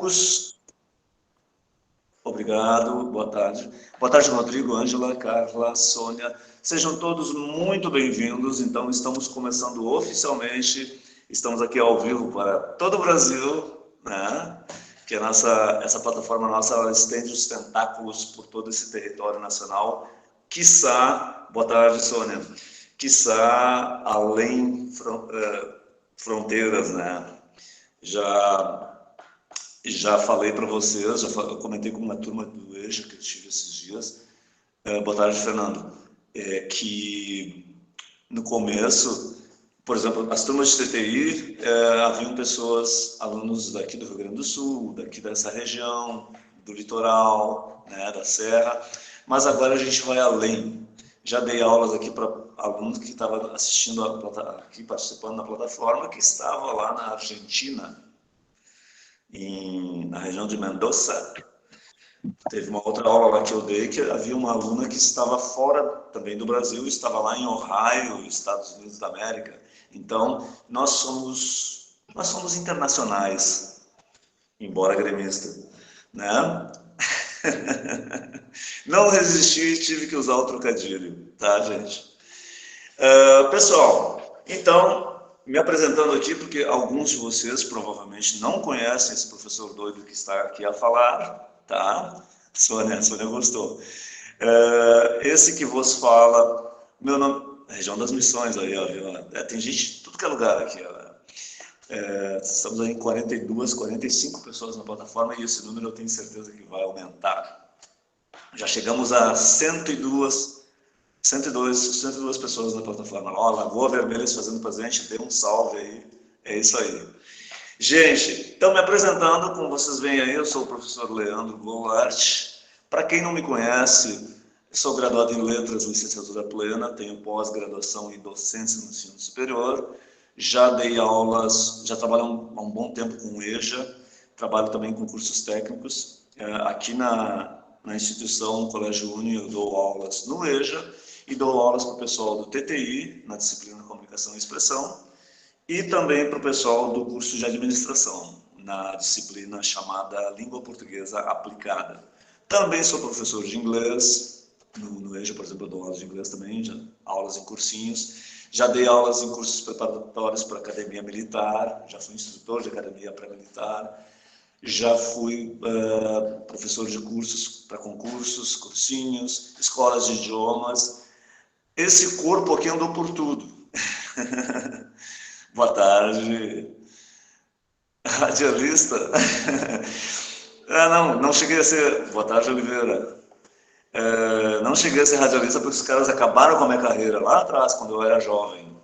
todos. Obrigado, boa tarde. Boa tarde, Rodrigo, Ângela, Carla, Sônia. Sejam todos muito bem-vindos. Então, estamos começando oficialmente. Estamos aqui ao vivo para todo o Brasil, né? Que essa plataforma nossa ela estende os tentáculos por todo esse território nacional. Quiçá, boa tarde, Sônia, quiçá além fronteiras, né? Já falei para vocês, eu comentei com uma turma do EJA que eu tive esses dias. Boa tarde, Fernando. Que no começo, por exemplo, as turmas de TTI, haviam pessoas, alunos daqui do Rio Grande do Sul, daqui dessa região, do litoral, né, da Serra, mas agora a gente vai além. Já dei aulas aqui para alunos que estavam assistindo, aqui participando da plataforma, que estava lá na Argentina, na região de Mendoza. Teve uma outra aula lá que eu dei, que havia uma aluna que estava fora também do Brasil, estava lá em Ohio, Estados Unidos da América. Então, nós somos internacionais, embora gremista, né? Não resisti e tive que usar o trocadilho, tá, gente? Pessoal, então, me apresentando aqui, porque alguns de vocês provavelmente não conhecem esse professor doido que está aqui a falar, tá? Sônia gostou. Esse que vos fala, meu nome, região das missões, aí, ó, tem gente de tudo que é lugar aqui, ó. Estamos aí em 42, 45 pessoas na plataforma e esse número eu tenho certeza que vai aumentar. Já chegamos a 102 pessoas na plataforma. Ó, Lagoa Vermelha se fazendo presente, dê um salve aí. É isso aí. Gente, então me apresentando, como vocês veem aí, eu sou o professor Leandro Goulart. Para quem não me conhece, sou graduado em Letras, licenciatura plena, tenho pós-graduação em docência no ensino superior, já dei aulas, já trabalho há um bom tempo com o EJA, trabalho também com cursos técnicos. Aqui na instituição, no Colégio Uni, eu dou aulas no EJA e dou aulas para o pessoal do TTI, na disciplina Comunicação e Expressão, e também para o pessoal do curso de administração, na disciplina chamada Língua Portuguesa Aplicada. Também sou professor de inglês, no EJA, por exemplo, eu dou aulas de inglês também, aulas em cursinhos. Já dei aulas em cursos preparatórios para academia militar, já fui instrutor de academia pré-militar, já fui professor de cursos para concursos, cursinhos, escolas de idiomas. Esse corpo aqui andou por tudo. Boa tarde. Radialista? Não cheguei a ser... Boa tarde, Oliveira. Não cheguei a ser radialista porque os caras acabaram com a minha carreira lá atrás, quando eu era jovem.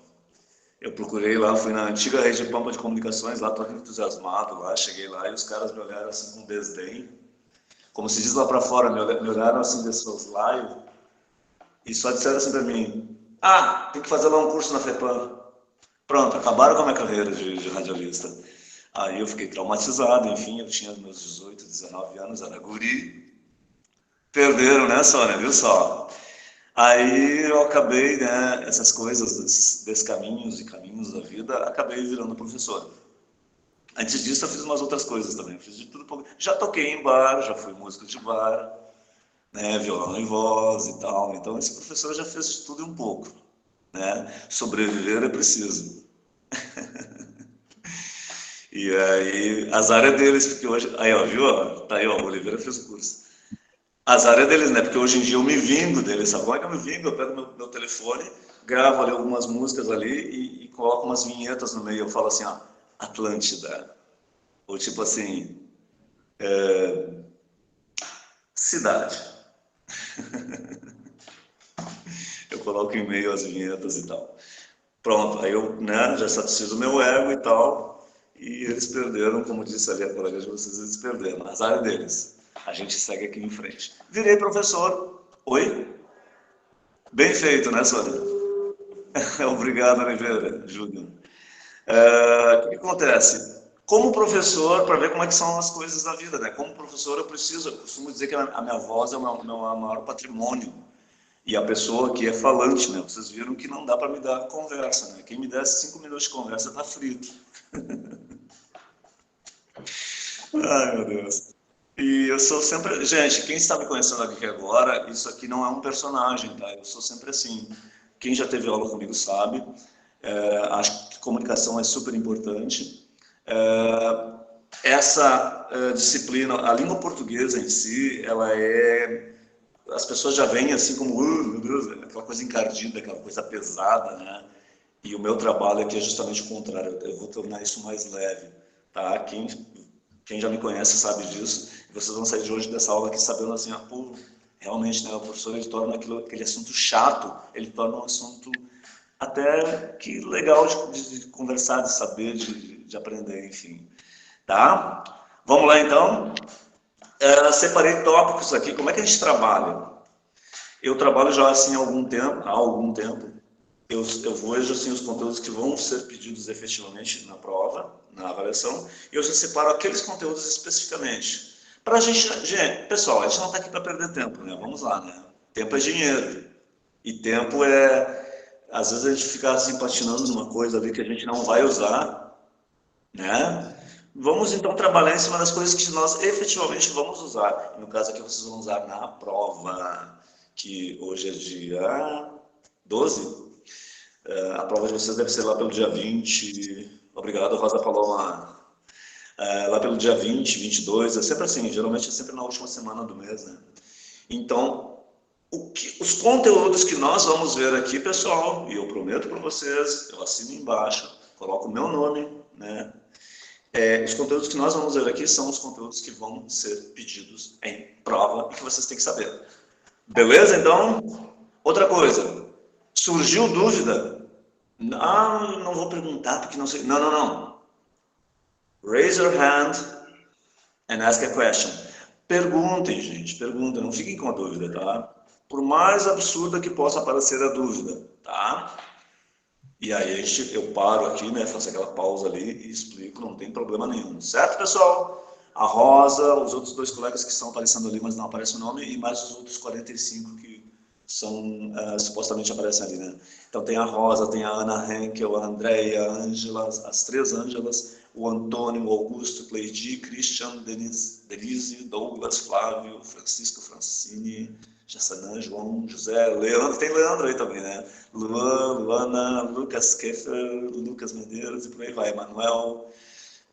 Eu procurei lá, fui na antiga Rede Pampa de Comunicações, lá estou entusiasmado lá, cheguei lá e os caras me olharam assim com desdém, como se diz lá para fora, me olharam assim de soslaio e só disseram assim para mim, tem que fazer lá um curso na FEPAM. Pronto, acabaram com a minha carreira de radialista. Aí eu fiquei traumatizado, enfim, eu tinha meus 18, 19 anos, era guri. Perderam, né, Sônia, viu só? Aí eu acabei, né, essas coisas, desses caminhos e caminhos da vida, acabei virando professor. Antes disso eu fiz umas outras coisas também, fiz de tudo. Já toquei em bar, já fui músico de bar, né, violão e voz e tal. Então esse professor já fez de tudo e um pouco, né? Sobreviver é preciso. E aí, azar é deles, porque hoje... Aí, ó, viu? Tá aí, ó, o Oliveira fez o curso. Azar é deles, né? Porque hoje em dia eu me vingo deles, sabe como é que eu me vingo? Eu pego meu telefone, gravo ali algumas músicas ali e coloco umas vinhetas no meio. Eu falo assim, ó, Atlântida. Ou tipo assim, cidade. Eu coloco em meio as vinhetas e tal. Pronto, aí eu, né, já satisfiz o meu ego e tal, e eles perderam, como disse ali a colega de vocês, eles perderam. Azar é deles. A gente segue aqui em frente. Virei professor. Oi? Bem feito, né, Sônia? Obrigado, Oliveira, Júnior. O que acontece? Como professor, para ver como é que são as coisas da vida, né? Como professor eu costumo dizer que a minha voz é o meu maior patrimônio. E a pessoa que é falante, né? Vocês viram que não dá para me dar conversa, né? Quem me desse 5 minutos de conversa está frito. Ai, meu Deus. E eu sou sempre. Gente, quem está me conhecendo aqui agora, isso aqui não é um personagem, tá? Eu sou sempre assim. Quem já teve aula comigo sabe. Acho que comunicação é super importante. É, essa disciplina, a língua portuguesa em si, ela é. As pessoas já veem assim como, meu Deus, aquela coisa encardida, aquela coisa pesada, né? E o meu trabalho aqui é justamente o contrário. Eu vou tornar isso mais leve, tá? Quem já me conhece sabe disso. E vocês vão sair de hoje dessa aula aqui sabendo assim, pô, realmente, né, o professor ele torna aquele assunto chato, ele torna um assunto até que legal de conversar, de saber, de aprender, enfim. Tá? Vamos lá então. Separei tópicos aqui. Como é que a gente trabalha? Eu trabalho já assim há algum tempo. Eu vejo assim os conteúdos que vão ser pedidos efetivamente na prova, na avaliação, e eu já separo aqueles conteúdos especificamente. Para a gente, pessoal, a gente não está aqui para perder tempo, né? Vamos lá, né? Tempo é dinheiro. E tempo às vezes a gente fica assim patinando numa coisa ali que a gente não vai usar, né? Vamos então trabalhar em cima das coisas que nós efetivamente vamos usar. No caso aqui vocês vão usar na prova, que hoje é dia 12. A prova de vocês deve ser lá pelo dia 20. Obrigado, Rosa Paloma. Lá pelo dia 20, 22. É sempre assim, geralmente é sempre na última semana do mês, né? Então, os conteúdos que nós vamos ver aqui, pessoal, e eu prometo para vocês, eu assino embaixo, coloco o meu nome, né? Os conteúdos que nós vamos ver aqui são os conteúdos que vão ser pedidos em prova e que vocês têm que saber. Beleza, então? Outra coisa, surgiu dúvida? Não vou perguntar porque não sei. Não, não, não. Raise your hand and ask a question. Perguntem, gente, perguntem, não fiquem com a dúvida, tá? Por mais absurda que possa parecer a dúvida, tá? E aí eu paro aqui, né, faço aquela pausa ali e explico, não tem problema nenhum. Certo, pessoal? A Rosa, os outros dois colegas que estão aparecendo ali, mas não aparece o nome, e mais os outros 45 que são, supostamente aparecem ali, né? Então tem a Rosa, tem a Ana Henkel, a Andréia, a Ângela, as três Ângelas, o Antônio, o Augusto, Cleidi, Christian, Denise, Douglas, Flávio, Francisco, Francine, Jassanã, João, José, Leandro, tem Leandro aí também, né? Luan, Luana, Lucas Keffer, Lucas Medeiros e por aí vai, Manuel.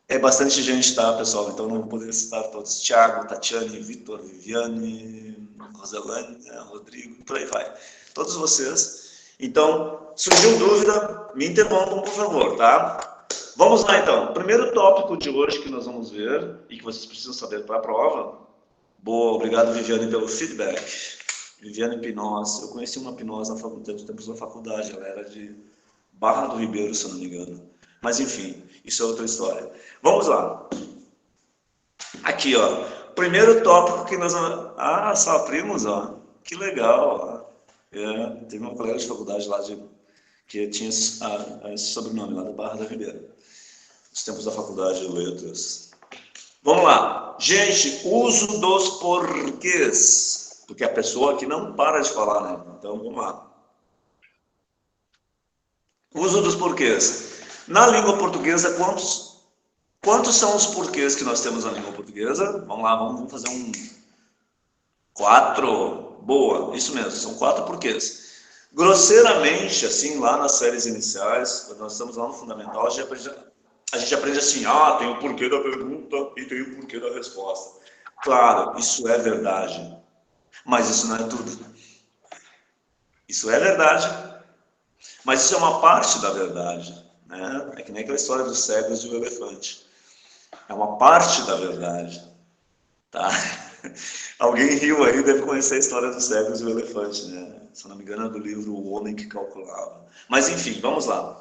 É bastante gente, tá, pessoal? Então não vou poder citar todos. Thiago, Tatiane, Vitor, Viviane, Roselane, Rodrigo, por aí vai. Todos vocês. Então, surgiu dúvida, me interrompam, por favor, tá? Vamos lá, então. O primeiro tópico de hoje que nós vamos ver e que vocês precisam saber para a prova. Boa, obrigado, Viviane, pelo feedback. Viviane Pinós, eu conheci uma Pinós na faculdade, tempos da faculdade, ela era de Barra do Ribeiro, se eu não me engano. Mas enfim, isso é outra história. Vamos lá. Aqui, ó. Primeiro tópico que nós vamos... só primos, ó. Que legal, ó. Teve uma colega de faculdade lá que tinha esse sobrenome lá da Barra do Ribeiro. Os tempos da faculdade de letras. Vamos lá. Gente, uso dos porquês. Porque a pessoa aqui não para de falar, né? Então, vamos lá. Uso dos porquês. Na língua portuguesa, quantos são os porquês que nós temos na língua portuguesa? Vamos lá, vamos fazer um... 4. Boa, isso mesmo, são 4 porquês. Grosseiramente, assim, lá nas séries iniciais, quando nós estamos lá no fundamental, a gente aprende assim, tem o porquê da pergunta e tem o porquê da resposta. Claro, isso é verdade, mas isso não é tudo. Isso é verdade, mas isso é uma parte da verdade, né? É que nem aquela história dos cegos e o elefante. É uma parte da verdade, tá? Alguém riu aí, deve conhecer a história dos cegos e o elefante, né? Se não me engano, é do livro O Homem que Calculava. Mas enfim, vamos lá.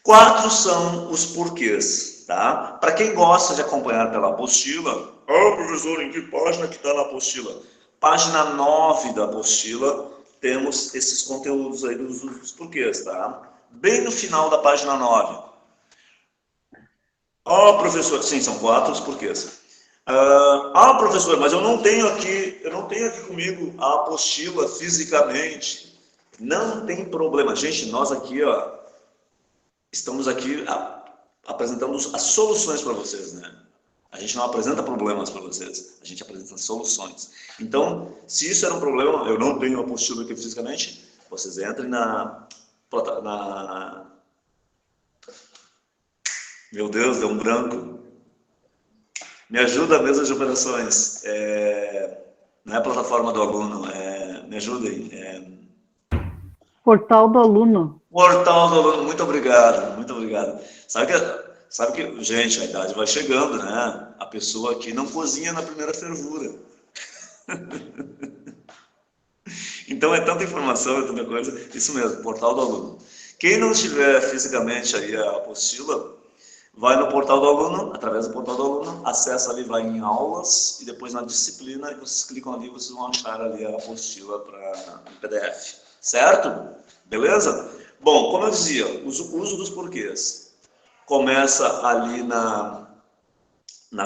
4 são os porquês, tá? Para quem gosta de acompanhar pela apostila, professor, em que página que está na apostila? Página 9 da apostila, temos esses conteúdos aí dos porquês, tá? Bem no final da página 9. Professor, sim, são 4 os porquês. Professor, mas eu não tenho aqui comigo a apostila fisicamente. Não tem problema. Gente, nós aqui, estamos aqui apresentamos as soluções para vocês, né? A gente não apresenta problemas para vocês, a gente apresenta soluções. Então, se isso era um problema, eu não tenho a apostila aqui fisicamente, vocês entrem Meu Deus, deu um branco. Me ajuda a mesa de operações. Não é a plataforma do aluno, me ajudem. Portal do aluno. Portal do aluno, muito obrigado, muito obrigado. Sabe que, gente, a idade vai chegando, né? A pessoa aqui não cozinha na primeira fervura. Então é tanta informação, é tanta coisa. Isso mesmo, portal do aluno. Quem não tiver fisicamente aí a apostila, vai no portal do aluno, através do portal do aluno, acessa ali, vai em aulas, e depois na disciplina, e vocês clicam ali, vocês vão achar ali a apostila para o PDF. Certo? Beleza? Bom, como eu dizia, o uso dos porquês. Começa ali na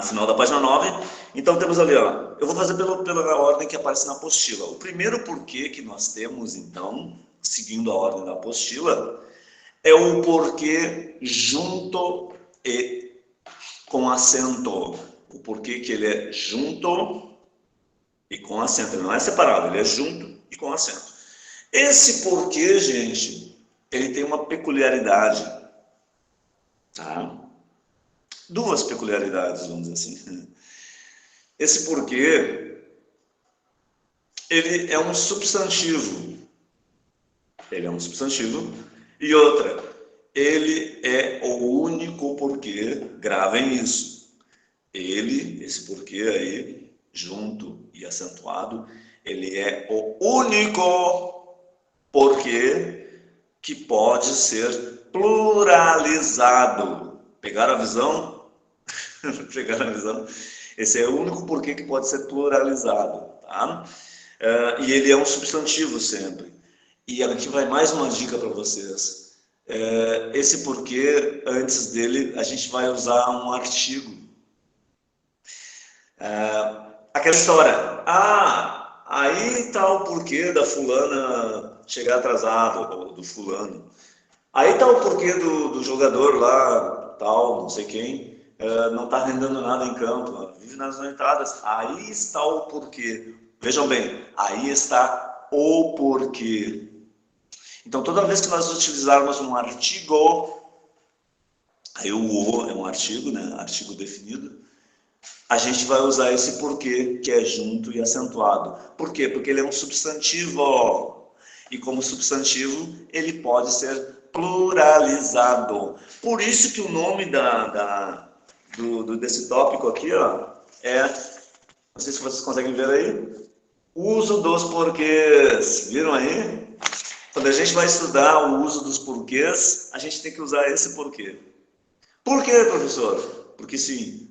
final da página 9. Então temos ali, ó, eu vou fazer pela ordem que aparece na apostila. O primeiro porquê que nós temos, então, seguindo a ordem da apostila, é o porquê junto e com acento. O porquê que ele é junto e com acento. Ele não é separado, ele é junto e com acento. Esse porquê, gente, ele tem uma peculiaridade. Tá? Duas peculiaridades, vamos dizer assim. Esse porquê, ele é um substantivo. Ele é um substantivo. E outra, ele é o único porquê, gravem isso. Esse porquê aí, junto e acentuado, ele é o único porquê que pode ser pluralizado. Pegaram a visão? Pegaram a visão? Esse é o único porquê que pode ser pluralizado, tá? E ele é um substantivo sempre. E aqui vai mais uma dica para vocês. Esse porquê, antes dele, a gente vai usar um artigo. Aquela história. Aí está o porquê da fulana chegar atrasado, ou do fulano. Aí está o porquê do jogador lá, tal, não sei quem, não está rendendo nada em campo, vive nas noitadas. Aí está o porquê. Vejam bem, aí está o porquê. Então, toda vez que nós utilizarmos um artigo, aí o é um artigo, né? Artigo definido, a gente vai usar esse porquê, que é junto e acentuado. Por quê? Porque ele é um substantivo. E como substantivo, ele pode ser pluralizado. Por isso que o nome desse tópico aqui, ó, não sei se vocês conseguem ver aí, uso dos porquês. Viram aí? Quando a gente vai estudar o uso dos porquês, a gente tem que usar esse porquê. Por quê, professor? Porque sim.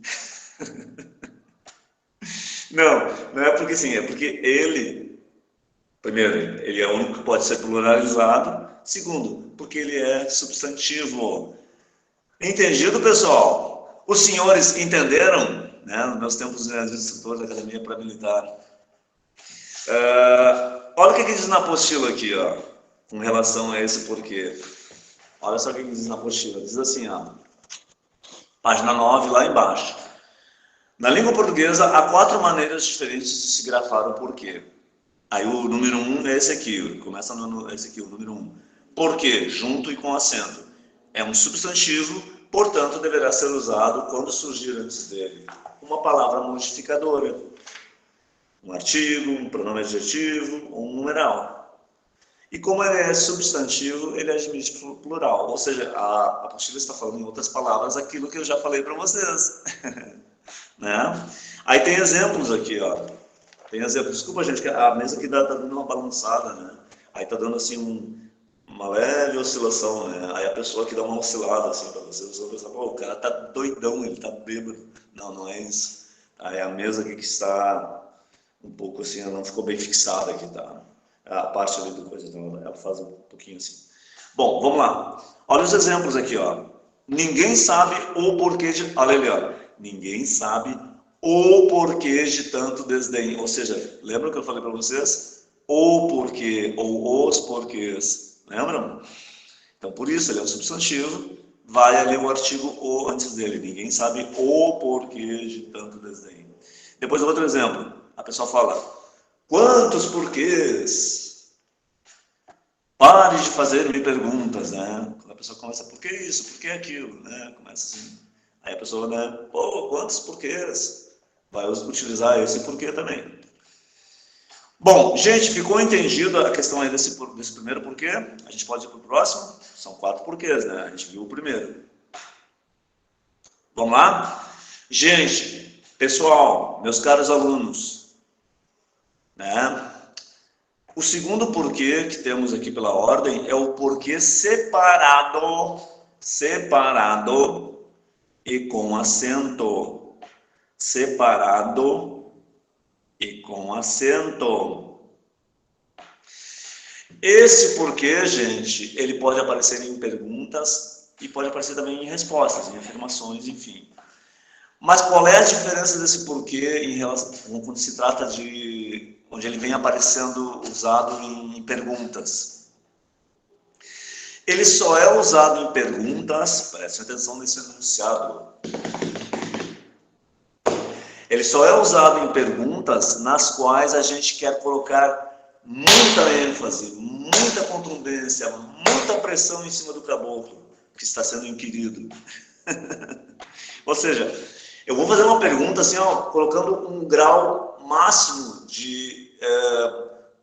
Não é porque sim, é porque ele, primeiro, ele é o único que pode ser pluralizado. Segundo, porque ele é substantivo. Entendido, pessoal? Os senhores entenderam? Né? Nos meus tempos de instrutor da Academia Paramilitar. Olha o que diz na apostila aqui, ó, com relação a esse porquê. Olha só o que diz na apostila. Diz assim, ó, página 9, lá embaixo. Na língua portuguesa, há 4 maneiras diferentes de se grafar o porquê. Aí o número 1 é esse aqui, começa esse aqui, o número 1. Porquê, junto e com acento. É um substantivo, portanto, deverá ser usado quando surgir antes dele uma palavra modificadora, um artigo, um pronome adjetivo ou um numeral. E como ele é substantivo, ele admite plural, ou seja, a apostila está falando, em outras palavras, aquilo que eu já falei para vocês. Né? Aí tem exemplos aqui, ó. Tem exemplos. Desculpa, gente, que a mesa aqui está dando uma balançada, né? Aí está dando assim uma leve oscilação, né? Aí a pessoa que dá uma oscilada assim para vocês vão pensar, pô, o cara tá doidão, ele tá bêbado. Não é isso. Aí a mesa aqui que está um pouco assim, ela não ficou bem fixada aqui, tá? A parte ali do coisa, então ela faz um pouquinho assim. Bom, vamos lá. Olha os exemplos aqui, ó. Ninguém sabe o porquê de... Olha ali, ó. Ninguém sabe o porquê de tanto desdém. Ou seja, lembra que eu falei para vocês? O porquê, ou os porquês. Lembram? Então, por isso, ele é um substantivo, vai ali o artigo o antes dele. Ninguém sabe o porquê de tanto desenho. Depois, outro exemplo. A pessoa fala, quantos porquês? Pare de fazer-me perguntas, né? Quando a pessoa começa, por que isso? Por que aquilo? Né? Começa assim. Aí a pessoa, né? Pô, quantos porquês? Vai utilizar esse porquê também. Bom, gente, ficou entendida a questão aí desse primeiro porquê? A gente pode ir para o próximo? São 4 porquês, né? A gente viu o primeiro. Vamos lá? Gente, pessoal, meus caros alunos, né? O segundo porquê que temos aqui pela ordem é o porquê separado e com acento. Separado e com acento. Esse porquê, gente, ele pode aparecer em perguntas e pode aparecer também em respostas, em afirmações, enfim. Mas qual é a diferença desse porquê em relação, quando se trata de onde ele vem aparecendo usado em perguntas? Ele só é usado em perguntas, preste atenção nesse enunciado. Ele só é usado em perguntas nas quais a gente quer colocar muita ênfase, muita contundência, muita pressão em cima do caboclo que está sendo inquirido. Ou seja, eu vou fazer uma pergunta assim, ó, colocando um grau máximo de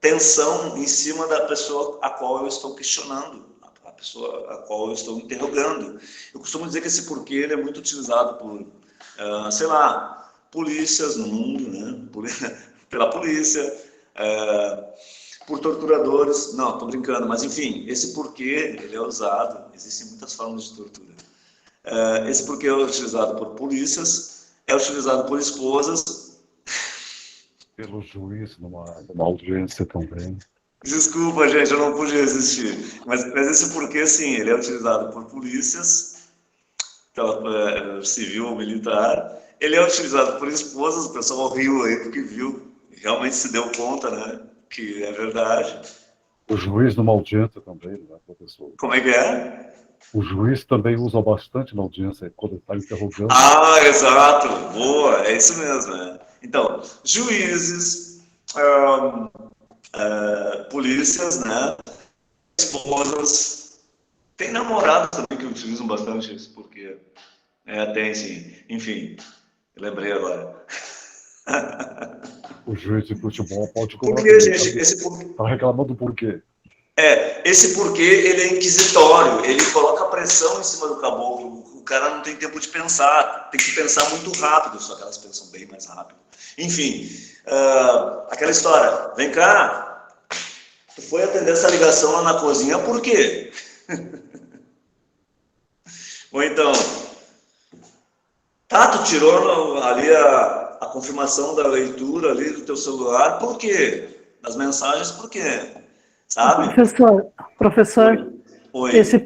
tensão em cima da pessoa a qual eu estou questionando, a pessoa a qual eu estou interrogando. Eu costumo dizer que esse porquê ele é muito utilizado por, sei lá, polícias no mundo, né? Pela polícia, por torturadores. Não, estou brincando, mas enfim, esse porquê ele é usado, existem muitas formas de tortura. Esse porquê é utilizado por polícias, é utilizado por esposas. Pelo juiz numa audiência também. Desculpa, gente, eu não pude resistir. Mas esse porquê, sim, ele é utilizado por polícias, pela civil ou militar. Ele é utilizado por esposas, o pessoal riu aí porque viu, realmente se deu conta, né, que é verdade. O juiz numa audiência também, né, professor? Como é que é? O juiz também usa bastante na audiência, quando está interrogando. Ah, exato, boa, é isso mesmo. Né? Então, juízes, polícias, né, esposas, tem namorados também que utilizam bastante isso, porque tem sim, enfim, lembrei agora. O juiz de futebol pode Por cobrar que, também. gente? Esse porquê, Está reclamando por quê? esse porquê ele é inquisitório, ele coloca pressão em cima do caboclo, o cara não tem tempo de pensar, tem que pensar muito rápido, só que elas pensam bem mais rápido. Enfim, aquela história, vem cá, tu foi atender essa ligação lá na cozinha, por quê? Ou então, tá, tu tirou ali a confirmação da leitura ali do teu celular, por quê? Das mensagens, por quê? Sabe? Professor, Oi. esse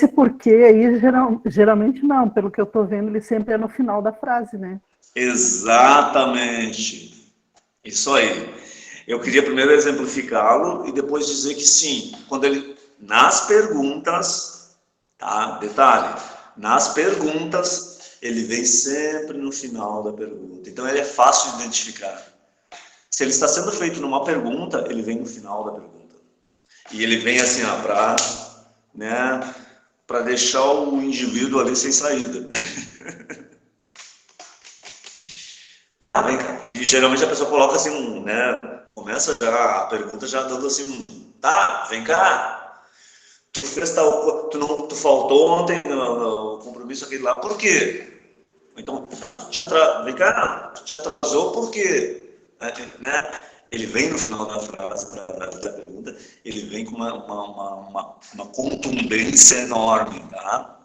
porquê aí geralmente não, pelo que eu estou vendo, ele sempre é no final da frase, né? Exatamente. Isso aí. Eu queria primeiro exemplificá-lo e depois dizer que sim, quando ele, nas perguntas, tá? Detalhe, nas perguntas, ele vem sempre no final da pergunta. Então ele é fácil de identificar. Se ele está sendo feito numa pergunta, ele vem no final da pergunta. E ele vem assim, para, né, para deixar o indivíduo ali sem saída. Vem cá. E geralmente a pessoa coloca assim, né, começa já a pergunta já dando assim, tá, vem cá. Tu faltou ontem no compromisso aquele lá, por quê? Então, vem cá, te atrasou por quê? Né? Ele vem no final da frase, da pergunta, ele vem com uma contundência enorme, tá?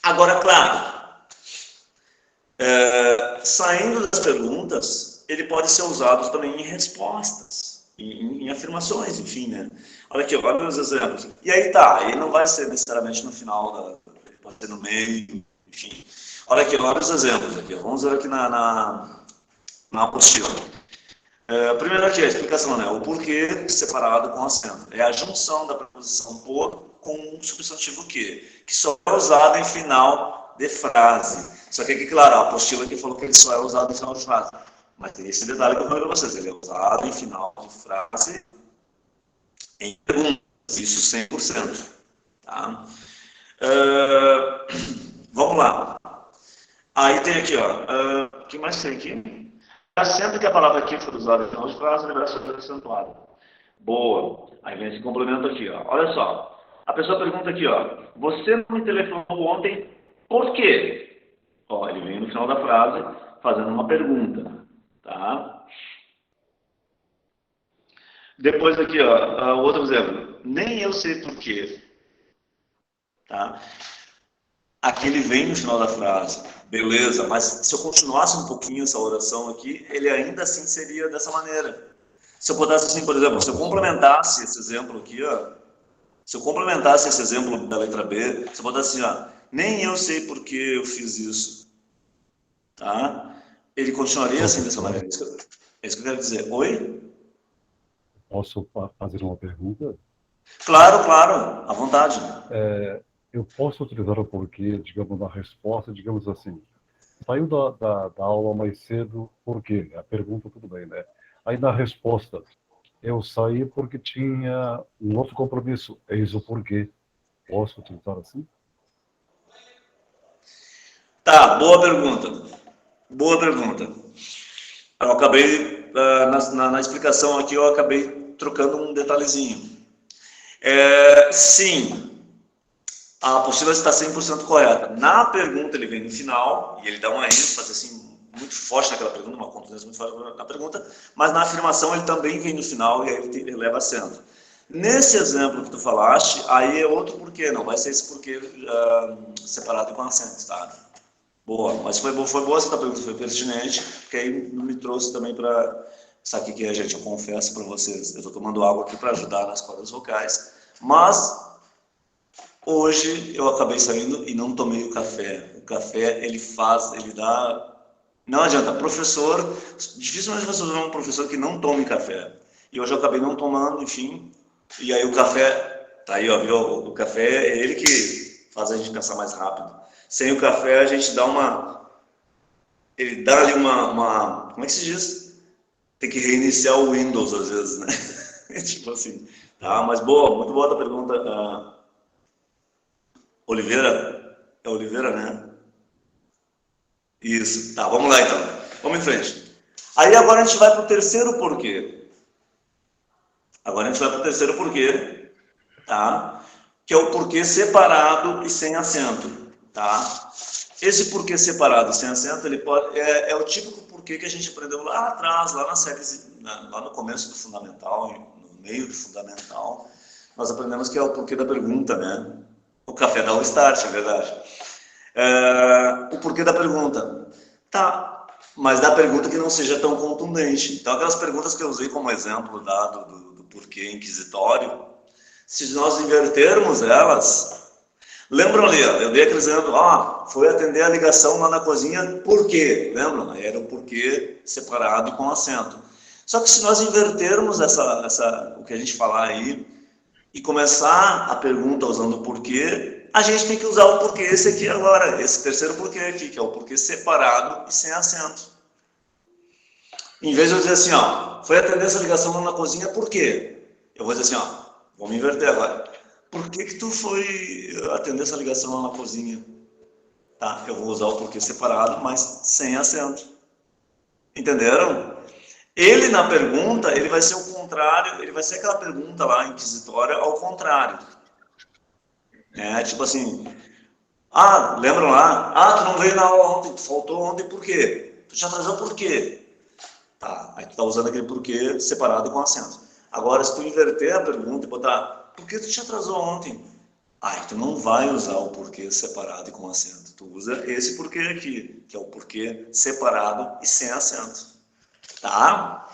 Agora, claro, saindo das perguntas, ele pode ser usado também em respostas, em afirmações, enfim, né? Olha aqui, olha os exemplos. E aí tá, ele não vai ser necessariamente no final, ele pode ser no meio, enfim. Olha aqui, olha os exemplos aqui. Vamos ver aqui na apostila. Primeiro aqui, a explicação, né? O porquê separado com acento. É a junção da preposição por com um substantivo que só é usado em final de frase. Só que aqui, claro, a apostila aqui falou que ele só é usado em final de frase. Mas tem esse detalhe que eu falei para vocês, ele é usado em final de frase em perguntas, isso 100%. Tá? Vamos lá. Aí tem aqui, ó. O que mais tem aqui? Sempre que a palavra aqui for usada em final de frase, ele vai ser acentuada. Boa. Aí vem esse complemento aqui, ó. Olha só. A pessoa pergunta aqui, ó. Você não me telefonou ontem por quê? Ó, ele vem no final da frase fazendo uma pergunta. Tá? Depois aqui, ó. Outro exemplo. Nem eu sei por quê. Tá? Aqui ele vem no final da frase. Beleza, mas se eu continuasse um pouquinho essa oração aqui, ele ainda assim seria dessa maneira. Se eu botasse assim, por exemplo, se eu complementasse esse exemplo aqui, ó, se eu complementasse esse exemplo da letra B, se eu botasse assim, ó, nem eu sei por que eu fiz isso, tá? Ele continuaria assim dessa maneira. É isso que eu quero dizer. Oi? Posso fazer uma pergunta? Claro, claro, à vontade. Eu posso utilizar o porquê, digamos, na resposta, digamos assim. Saiu da aula mais cedo, por quê? A pergunta, tudo bem, né? Aí na resposta, eu saí porque tinha um outro compromisso. Eis o porquê. Posso utilizar assim? Tá, boa pergunta. Boa pergunta. Eu acabei, na explicação aqui, eu acabei trocando um detalhezinho. Sim, a apostila está 100% correta. Na pergunta, ele vem no final, e ele dá uma ênfase assim, muito forte naquela pergunta, uma contundência muito forte na pergunta, mas na afirmação ele também vem no final, e aí ele leva acento. Nesse exemplo que tu falaste, aí é outro porquê, não vai ser esse porquê separado com acento, tá? Boa, mas foi boa essa pergunta, foi pertinente, porque aí me trouxe também para... Sabe o que é, gente? Eu confesso para vocês, eu estou tomando água aqui para ajudar nas cordas vocais, mas hoje eu acabei saindo e não tomei o café. O café, ele dá... Não adianta, professor, dificilmente você vê um professor que não tome café. E hoje eu acabei não tomando, enfim, e aí o café, tá aí, ó, viu? O café é ele que faz a gente pensar mais rápido. Sem o café a gente dá uma... Ele dá ali uma... Como é que se diz? Tem que reiniciar o Windows às vezes, né? Tipo assim. Tá, mas boa, muito boa a pergunta. Oliveira? É Oliveira, né? Isso. Tá, vamos lá então. Vamos em frente. Aí agora a gente vai para o terceiro porquê. Agora a gente vai para o terceiro porquê, tá? Que é o porquê separado e sem acento, tá? Esse porquê separado e sem acento, ele pode, é o típico porquê que a gente aprendeu lá atrás, lá na série, lá no começo do fundamental, no meio do fundamental, nós aprendemos que é o porquê da pergunta, né? O café dá o start, é verdade. O porquê da pergunta. Tá, mas da pergunta que não seja tão contundente. Então, aquelas perguntas que eu usei como exemplo dado do porquê inquisitório, se nós invertermos elas, lembram ali, eu dei aquele exemplo, foi atender a ligação lá na cozinha, por quê? Lembram? Era o porquê separado e com acento. Só que se nós invertermos o que a gente falar aí, e começar a pergunta usando o porquê, a gente tem que usar o porquê esse aqui agora, esse terceiro porquê aqui, que é o porquê separado e sem acento. Em vez de eu dizer assim, foi atender essa ligação lá na cozinha, por quê? Eu vou dizer assim, vamos inverter agora. Por que tu foi atender essa ligação lá na cozinha? Tá, eu vou usar o porquê separado, mas sem acento. Entenderam? Ele, na pergunta, ele vai ser o contrário, ele vai ser aquela pergunta lá inquisitória ao contrário. Tipo assim, lembram lá? Tu não veio na aula ontem, tu faltou ontem, por quê? Tu te atrasou por quê? Tá, aí tu tá usando aquele porquê separado com acento. Agora, se tu inverter a pergunta e botar, por que tu te atrasou ontem? Aí tu não vai usar o porquê separado e com acento. Tu usa esse porquê aqui, que é o porquê separado e sem acento. Tá?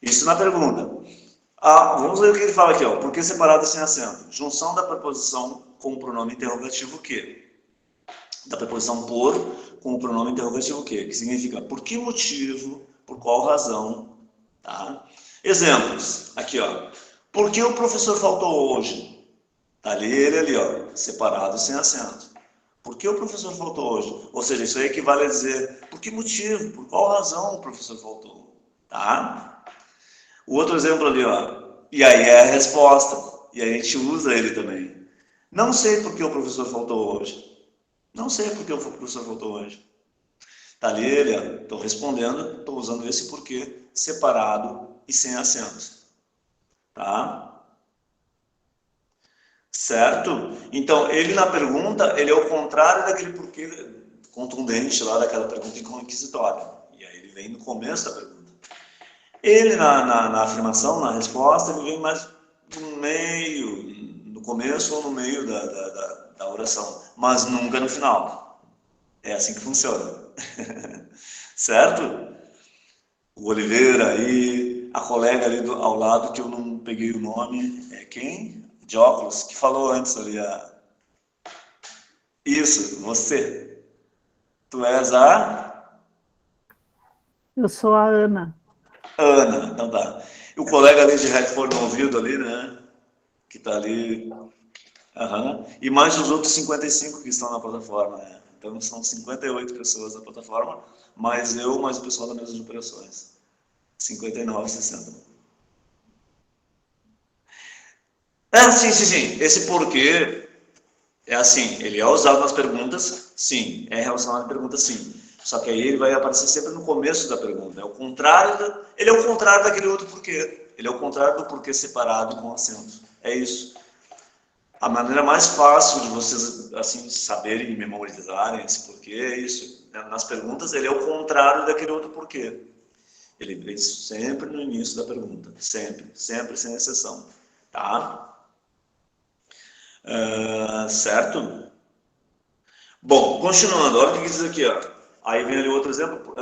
Isso na pergunta. Vamos ver o que ele fala aqui, porquê separado e sem acento. Junção da preposição com o pronome interrogativo que. Da preposição por com o pronome interrogativo que significa por que motivo, por qual razão, tá? Exemplos, aqui, por que o professor faltou hoje? Tá ali ele ali, ó, separado sem acento. Por que o professor faltou hoje? Ou seja, isso aí equivale a dizer, por que motivo, por qual razão o professor faltou? Tá? O outro exemplo ali, ó, e aí é a resposta. E aí a gente usa ele também. Não sei por que o professor faltou hoje. Não sei por que o professor faltou hoje. Tá ali ele, ó, estou respondendo, estou usando esse porquê separado e sem acento. Tá? Certo? Então, ele na pergunta, ele é o contrário daquele porquê contundente lá, daquela pergunta inquisitória. E aí ele vem no começo da pergunta. Ele na afirmação, na resposta, ele vem mais no meio, no começo ou no meio da oração, mas nunca no final. É assim que funciona. Certo? O Oliveira aí, a colega ali ao lado, que eu não peguei o nome, é quem? De óculos, que falou antes ali. Isso, você. Tu és a Eu sou a Ana. Ana, então tá. E o colega ali de headphone no ouvido ali, né? Que tá ali. Aham. E mais os outros 55 que estão na plataforma, né? Então são 58 pessoas na plataforma, mais eu, mais o pessoal da mesa de operações. 59, 60. Sim. Esse porquê é assim, ele é usado nas perguntas, sim. É relacionado à pergunta, sim. Só que aí ele vai aparecer sempre no começo da pergunta. É o contrário ele é o contrário daquele outro porquê. Ele é o contrário do porquê separado com acento. É isso. A maneira mais fácil de vocês assim saberem e memorizarem esse porquê é isso. Nas perguntas, ele é o contrário daquele outro porquê. Ele vem sempre no início da pergunta. Sempre, sem exceção. Tá? Certo? Bom, continuando, olha o que diz aqui, ó. Aí vem ali outro exemplo,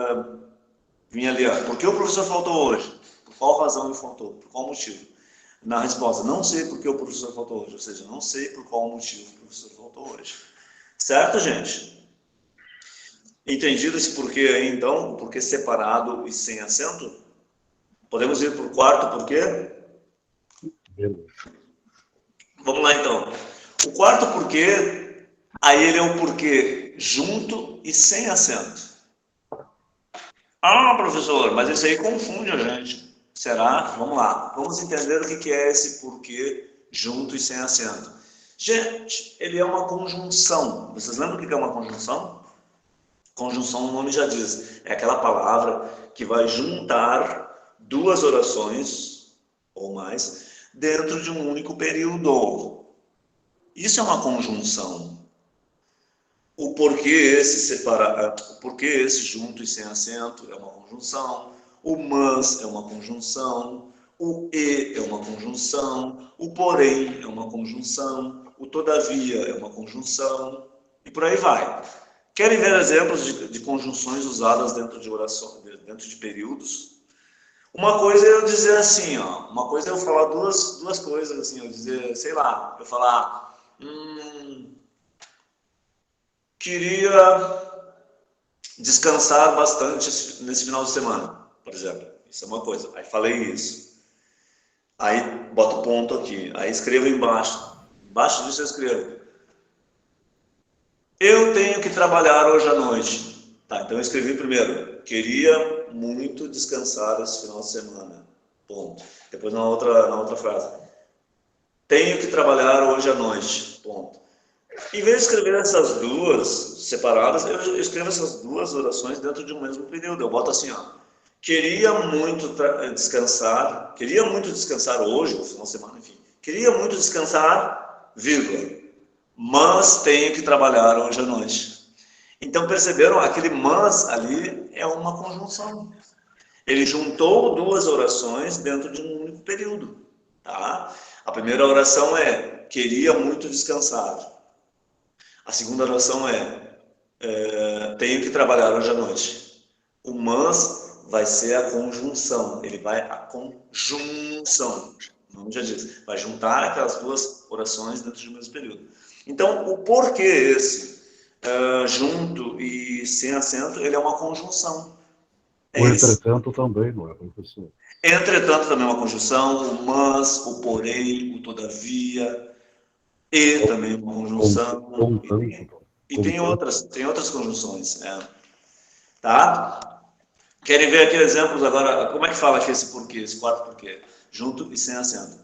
vinha ali, ó. Por que o professor faltou hoje? Por qual razão ele faltou? Por qual motivo? Na resposta, não sei por que o professor faltou hoje, ou seja, não sei por qual motivo o professor faltou hoje. Certo, gente? Entendido esse porquê aí, então? O porquê separado e sem acento? Podemos ir para o quarto porquê? Beleza. Vamos lá, então. O quarto porquê, aí ele é um porquê junto e sem acento. Ah, professor, mas isso aí confunde a gente. Será? Vamos lá. Vamos entender o que é esse porquê junto e sem acento. Gente, ele é uma conjunção. Vocês lembram o que é uma conjunção? Conjunção, o nome já diz. É aquela palavra que vai juntar duas orações ou mais dentro de um único período. Isso é uma conjunção. O porquê esse junto e sem acento é uma conjunção. O mas é uma conjunção. O e é uma conjunção. O porém é uma conjunção. O todavia é uma conjunção. E por aí vai. Querem ver exemplos de conjunções usadas dentro de orações, dentro de períodos? Uma coisa é eu dizer assim, ó. Uma coisa é eu falar duas coisas assim. Eu dizer, sei lá, eu falar... queria descansar bastante nesse final de semana, por exemplo. Isso é uma coisa. Aí falei isso. Aí boto ponto aqui. Aí escrevo embaixo. Embaixo disso eu escrevo. Eu tenho que trabalhar hoje à noite. Tá, então eu escrevi primeiro. Queria muito descansar esse final de semana. Ponto. Depois na outra frase. Tenho que trabalhar hoje à noite. Ponto. Em vez de escrever essas duas separadas, eu escrevo essas duas orações dentro de um mesmo período. Eu boto assim, ó. Queria muito descansar hoje, no final de semana, enfim. Queria muito descansar, vírgula. Mas tenho que trabalhar hoje à noite. Então perceberam? Aquele mas ali é uma conjunção. Ele juntou duas orações dentro de um único período. Tá? A primeira oração é queria muito descansar. A segunda oração tenho que trabalhar hoje à noite. O mas vai ser a conjunção. Ele vai a conjunção. O nome já diz. Vai juntar aquelas duas orações dentro de um mesmo período. Então, o porquê esse, junto e sem acento, ele é uma conjunção. O entretanto também, não é, professor? Entretanto, também é uma conjunção. O mas, o porém, o todavia. E também uma conjunção. E tem outras conjunções, né? Tá? Querem ver aqui exemplos agora? Como é que fala aqui esse porquê, esse quarto porquê? Junto e sem acento.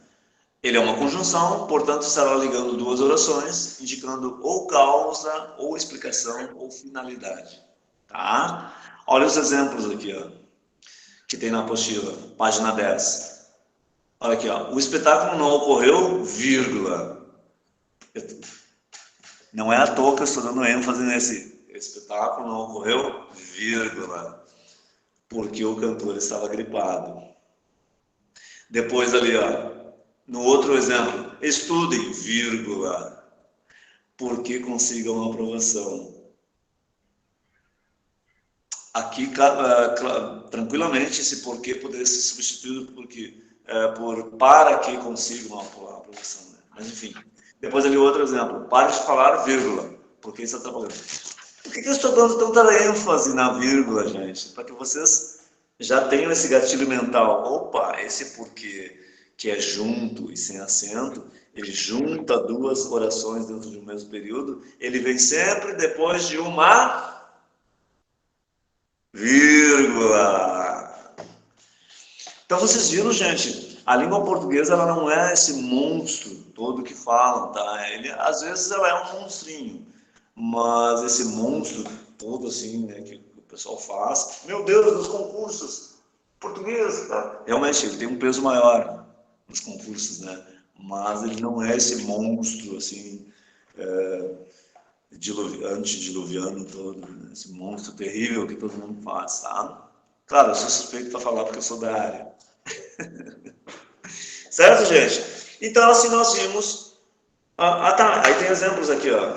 Ele é uma conjunção, portanto, estará ligando duas orações, indicando ou causa, ou explicação, ou finalidade. Tá? Olha os exemplos aqui, ó, que tem na apostila, página 10. Olha aqui, ó. O espetáculo não ocorreu, vírgula. Não é à toa que eu estou dando ênfase nesse espetáculo, não ocorreu, vírgula. Porque o cantor estava gripado. Depois ali, ó, no outro exemplo, estudem, vírgula, porque consigam a aprovação. Aqui, tranquilamente, esse porquê poderia ser substituído por para que consigam a aprovação. Né? Mas, enfim. Depois ali outro exemplo, pare de falar, vírgula, porque isso está atrapalhando. Por que eu estou dando tanta ênfase na vírgula, gente? Para que vocês já tenham esse gatilho mental. Opa, esse porquê que é junto e sem acento, ele junta duas orações dentro de um mesmo período, ele vem sempre depois de uma vírgula. Então vocês viram, gente, a língua portuguesa ela não é esse monstro todo que falam, tá? Às vezes ela é um monstrinho, mas esse monstro todo assim, né, que o pessoal faz, meu Deus, nos concursos português, tá? Realmente ele tem um peso maior nos concursos, né? Mas ele não é esse monstro assim, antediluviano todo, né? Esse monstro terrível que todo mundo faz, tá? Claro, eu sou suspeito para falar porque eu sou da área. Certo, gente? Então, assim nós vimos. Tá. Aí tem exemplos aqui, ó,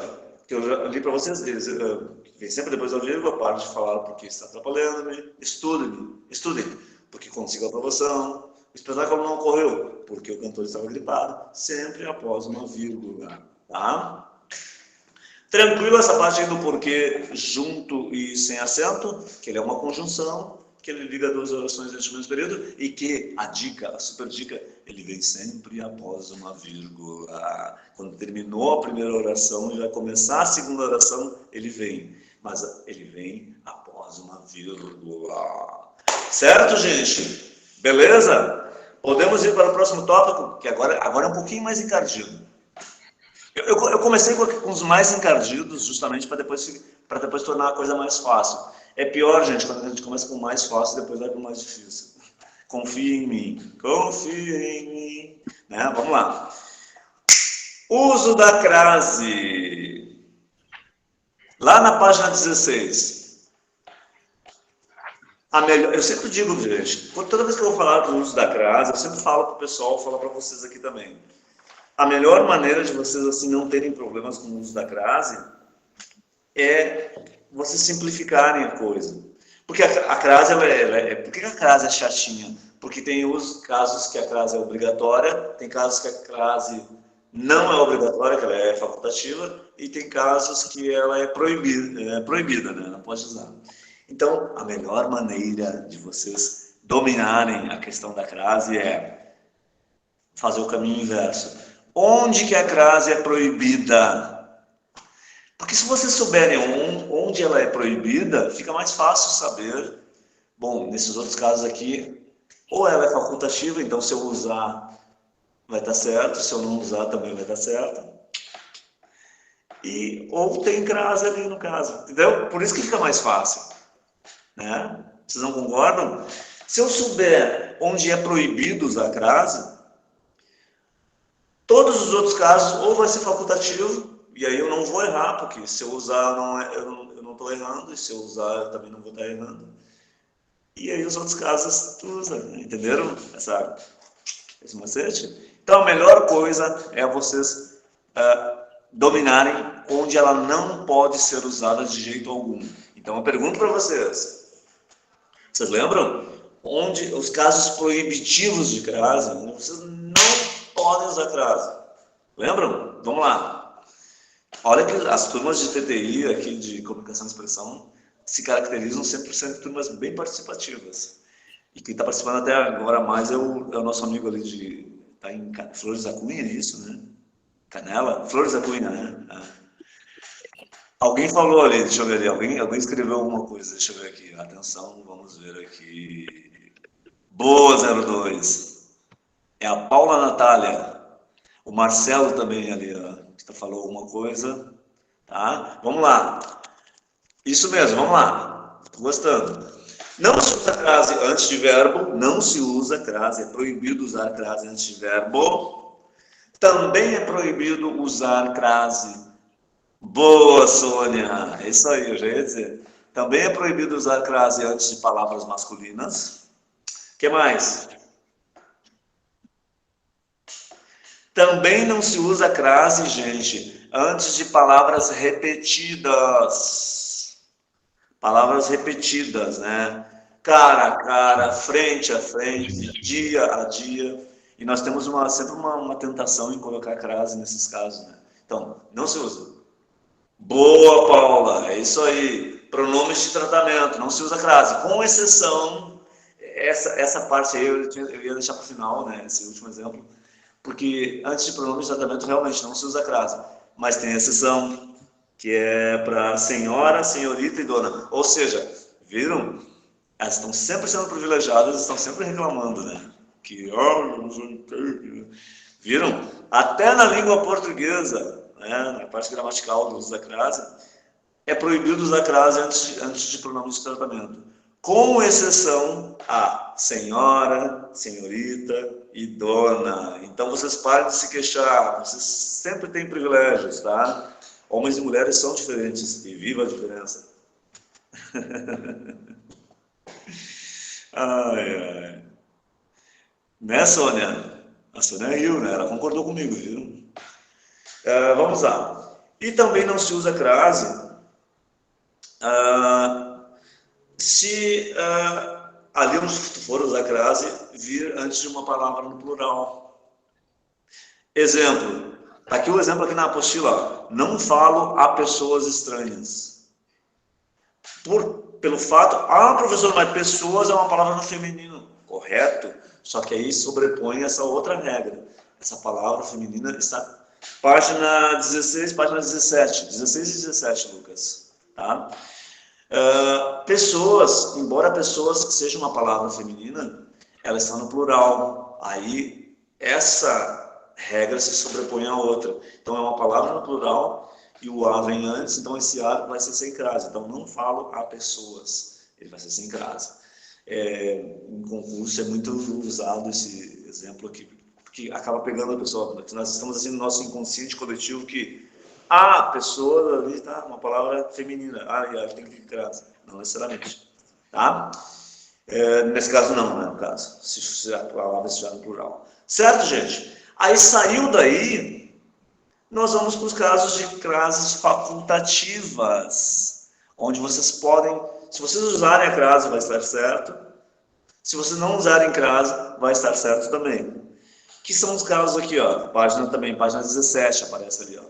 que eu já li para vocês. Vem sempre depois da vírgula, pare de falar porque está atrapalhando-me. Estudem, porque consigo a aprovação. O espetáculo não ocorreu, porque o cantor estava gripado. Sempre após uma vírgula, tá? Tranquilo essa parte aí do porquê junto e sem acento, que ele é uma conjunção, que ele liga duas orações dentro do mesmo período, e que a super dica, ele vem sempre após uma vírgula. Quando terminou a primeira oração e vai começar a segunda oração, ele vem. Mas ele vem após uma vírgula. Certo, gente? Beleza? Podemos ir para o próximo tópico, que agora é um pouquinho mais encardido. Eu comecei com os mais encardidos, justamente para depois tornar a coisa mais fácil. É pior, gente, quando a gente começa com o mais fácil e depois vai para o mais difícil. Confie em mim. Né? Vamos lá. Uso da crase. Lá na página 16. Eu sempre digo, gente, toda vez que eu vou falar do uso da crase, eu sempre falo para o pessoal, falo para vocês aqui também. A melhor maneira de vocês assim não terem problemas com o uso da crase é vocês simplificarem a coisa. Porque a crase, por que a crase é chatinha? Porque tem os casos que a crase é obrigatória, tem casos que a crase não é obrigatória, que ela é facultativa, e tem casos que ela é proibida, né? Não pode usar. Então, a melhor maneira de vocês dominarem a questão da crase é fazer o caminho inverso. Onde que a crase é proibida? Porque se vocês souberem onde ela é proibida, fica mais fácil saber. Bom, nesses outros casos aqui, ou ela é facultativa, então se eu usar vai estar certo, se eu não usar também vai estar certo. Ou tem crase ali no caso, entendeu? Por isso que fica mais fácil. Né? Vocês não concordam? Se eu souber onde é proibido usar crase, todos os outros casos ou vai ser facultativo, e aí eu não vou errar, porque se eu usar eu não estou errando, e se eu usar eu também não vou estar errando. E aí os outros casos tu usa, entenderam esse macete? Então a melhor coisa é vocês dominarem onde ela não pode ser usada de jeito algum. Então eu pergunto para vocês lembram? Onde os casos proibitivos de crase, onde vocês não podem usar crase. Lembram? Vamos lá. Olha que as turmas de TTI, aqui de Comunicação e Expressão, se caracterizam sempre por serem turmas bem participativas. E quem está participando até agora mais é o nosso amigo ali está em Flores da Cunha, é isso, né? Canela? Flores da Cunha, né? Alguém falou ali, deixa eu ver ali, alguém escreveu alguma coisa, deixa eu ver aqui. Atenção, vamos ver aqui. Boa, 02. É a Paula Natália. O Marcelo também ali, ó, que falou alguma coisa. Tá? Vamos lá. Isso mesmo, vamos lá. Tô gostando. Não se usa crase antes de verbo. Não se usa crase. É proibido usar crase antes de verbo. Também é proibido usar crase. Boa, Sônia. É isso aí, eu já ia dizer. Também é proibido usar crase antes de palavras masculinas. O que mais? Também não se usa crase, gente, antes de palavras repetidas. Palavras repetidas, né? Cara a cara, frente a frente, dia a dia. E nós temos sempre uma tentação em colocar crase nesses casos, né? Então, não se usa. Boa, Paula, é isso aí. Pronomes de tratamento, não se usa crase, com exceção, essa parte aí eu ia deixar para o final, né? Esse último exemplo, porque antes de pronomes de tratamento realmente não se usa crase, mas tem exceção, que é para senhora, senhorita e dona. Ou seja, viram? Elas estão sempre sendo privilegiadas, estão sempre reclamando, né? Que, viram? Até na língua portuguesa, né, na parte gramatical do uso da crase, é proibido usar crase antes de pronomes de tratamento. Com exceção a senhora, senhorita e dona. Então vocês parem de se queixar, vocês sempre têm privilégios, tá? Homens e mulheres são diferentes e viva a diferença. Ai, ai. Né, Sônia? A Sônia riu, né? Ela concordou comigo, viu? Vamos lá. E também não se usa crase se ali onde for usar crase vir antes de uma palavra no plural. Exemplo. Tá aqui o exemplo aqui na apostila. Não falo a pessoas estranhas. Pelo fato, professor, mas pessoas é uma palavra no feminino. Correto? Só que aí sobrepõe essa outra regra. Essa palavra feminina está página 16, página 17. 16 e 17, Lucas. Tá? Pessoas, embora pessoas que seja uma palavra feminina, ela está no plural. Aí, essa regra se sobrepõe à outra. Então, é uma palavra no plural e o A vem antes, então esse A vai ser sem crase. Então, não falo a pessoas, ele vai ser sem crase. Em concurso é muito usado esse exemplo aqui, porque acaba pegando a pessoa. Nós estamos assim no nosso inconsciente coletivo que a pessoa ali tá uma palavra feminina, e tem que ter crase, não necessariamente, tá? Nesse caso não, né, no caso, se a palavra estiver no plural. Certo, gente? Aí saiu daí, nós vamos para os casos de crases facultativas, onde vocês podem, se vocês usarem a crase, vai estar certo. Se vocês não usarem crase, vai estar certo também. Que são os casos aqui, ó, página 17 aparece ali, ó.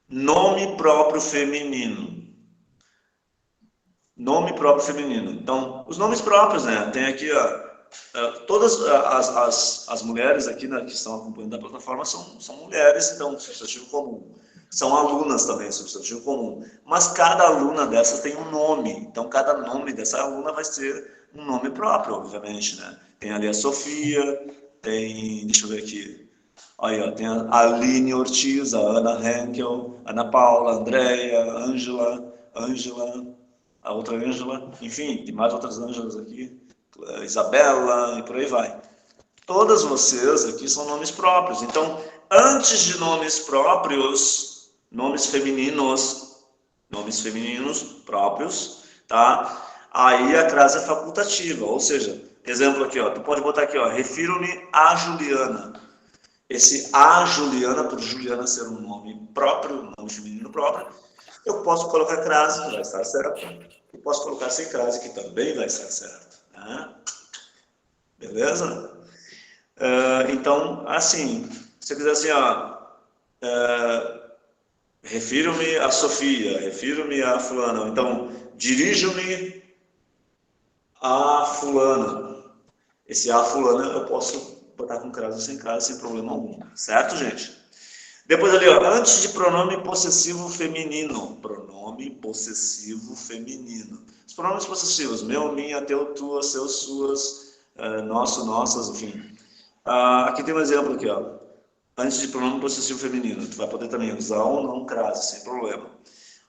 Nome próprio feminino. Nome próprio feminino. Então, os nomes próprios, né? Tem aqui, ó, todas as mulheres aqui, né, que estão acompanhando a plataforma são mulheres, então, substantivo comum. São alunas também, substantivo comum. Mas cada aluna dessas tem um nome. Então, cada nome dessa aluna vai ser um nome próprio, obviamente, né? Tem ali a Sofia, tem, deixa eu ver aqui, aí, ó, tem a Aline Ortiz, a Ana Henkel, Ana Paula, Andréia, Ângela, a outra Ângela, enfim, tem mais outras Ângelas aqui, Isabela e por aí vai. Todas vocês aqui são nomes próprios. Então, antes de nomes próprios, nomes femininos próprios, tá? Aí a crase é facultativa, ou seja, exemplo aqui, ó, tu pode botar aqui, ó, refiro-me a Juliana. Esse a Juliana, por Juliana ser um nome próprio, um nome feminino próprio, eu posso colocar crase, que vai estar certo. E posso colocar sem crase, que também vai estar certo. Né? Beleza? Então, assim, se eu quiser assim, ó, refiro-me a Sofia, refiro-me a fulana, então, dirijo-me a fulana. Esse a fulana eu posso botar com crase ou sem crase, sem problema algum. Certo, gente? Depois ali, ó, antes de pronome possessivo feminino. Pronome possessivo feminino. Os pronomes possessivos, meu, minha, teu, tua, seus, suas, nosso, nossas, enfim. Aqui tem um exemplo aqui, ó. Antes de pronome possessivo feminino. Tu vai poder também usar ou não crase, sem problema.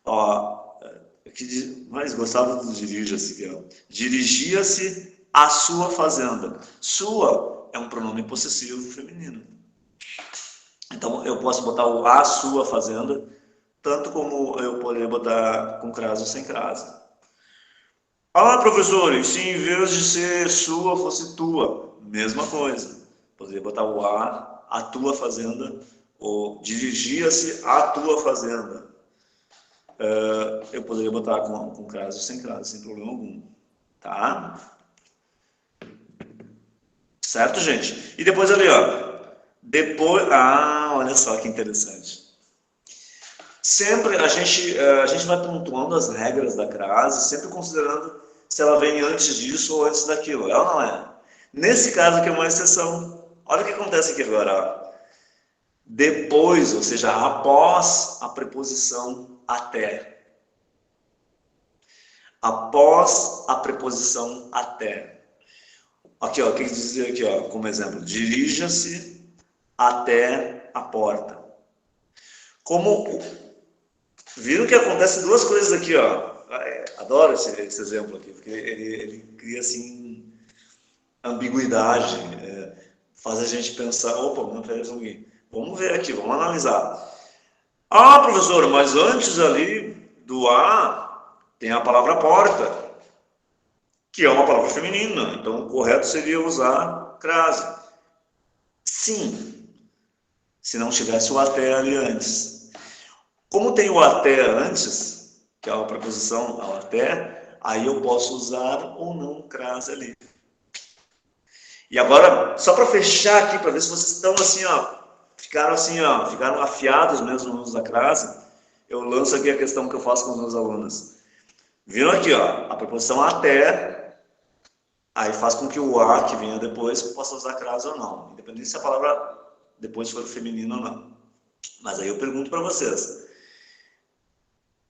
Ó, aqui, mas gostava do dirija-se aqui, ó. Dirigia-se à sua fazenda. Sua é um pronome possessivo feminino. Então, eu posso botar o a sua fazenda, tanto como eu poderia botar com crase ou sem crase. Professor, e se em vez de ser sua, fosse tua? Mesma coisa. Poderia botar o a tua fazenda, ou dirigia-se à tua fazenda. Eu poderia botar com crase ou sem crase, sem problema algum. Tá? Certo, gente? E depois ali, ó. Depois, olha só que interessante. Sempre a gente vai pontuando as regras da crase, sempre considerando se ela vem antes disso ou antes daquilo. É ou não é? Nesse caso aqui é uma exceção. Olha o que acontece aqui agora. Ó. Depois, ou seja, após a preposição até. Após a preposição até. Aqui, ó, o que diz aqui, ó, como exemplo? Dirija-se até a porta. Viram que acontece duas coisas aqui, ó. Adoro esse exemplo aqui, porque ele cria, assim, ambiguidade, faz a gente pensar, opa, não, peraí, vamos ver aqui, vamos analisar. Professor, mas antes ali do a, tem a palavra porta, que é uma palavra feminina, então o correto seria usar crase. Sim, se não tivesse o até ali antes. Como tem o até antes, que é uma preposição ao até, aí eu posso usar ou não crase ali. E agora, só para fechar aqui, para ver se vocês estão assim, ó, ficaram afiados mesmo no uso da crase, eu lanço aqui a questão que eu faço com os meus alunos. Viram aqui, ó, a preposição até, aí faz com que o a que venha depois possa usar crase ou não, independente se a palavra depois for feminina ou não. Mas aí eu pergunto para vocês.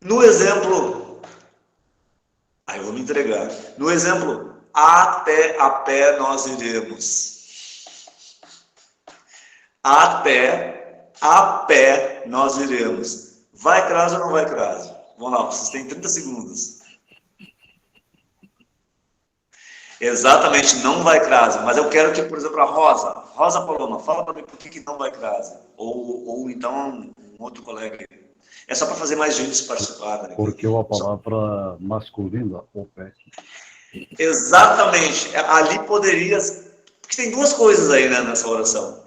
No exemplo, aí eu vou me entregar. No exemplo, até a pé nós iremos. Até a pé nós iremos. Vai crase ou não vai crase? Vamos lá, vocês têm 30 segundos. Exatamente, não vai crase. Mas eu quero que, por exemplo, a Rosa Paloma, fala para mim por que não vai crase. Ou então um outro colega. É só para fazer mais gente participar. Né? Porque uma palavra masculina, o pé. Exatamente. Ali poderia... Porque tem duas coisas aí, né, nessa oração.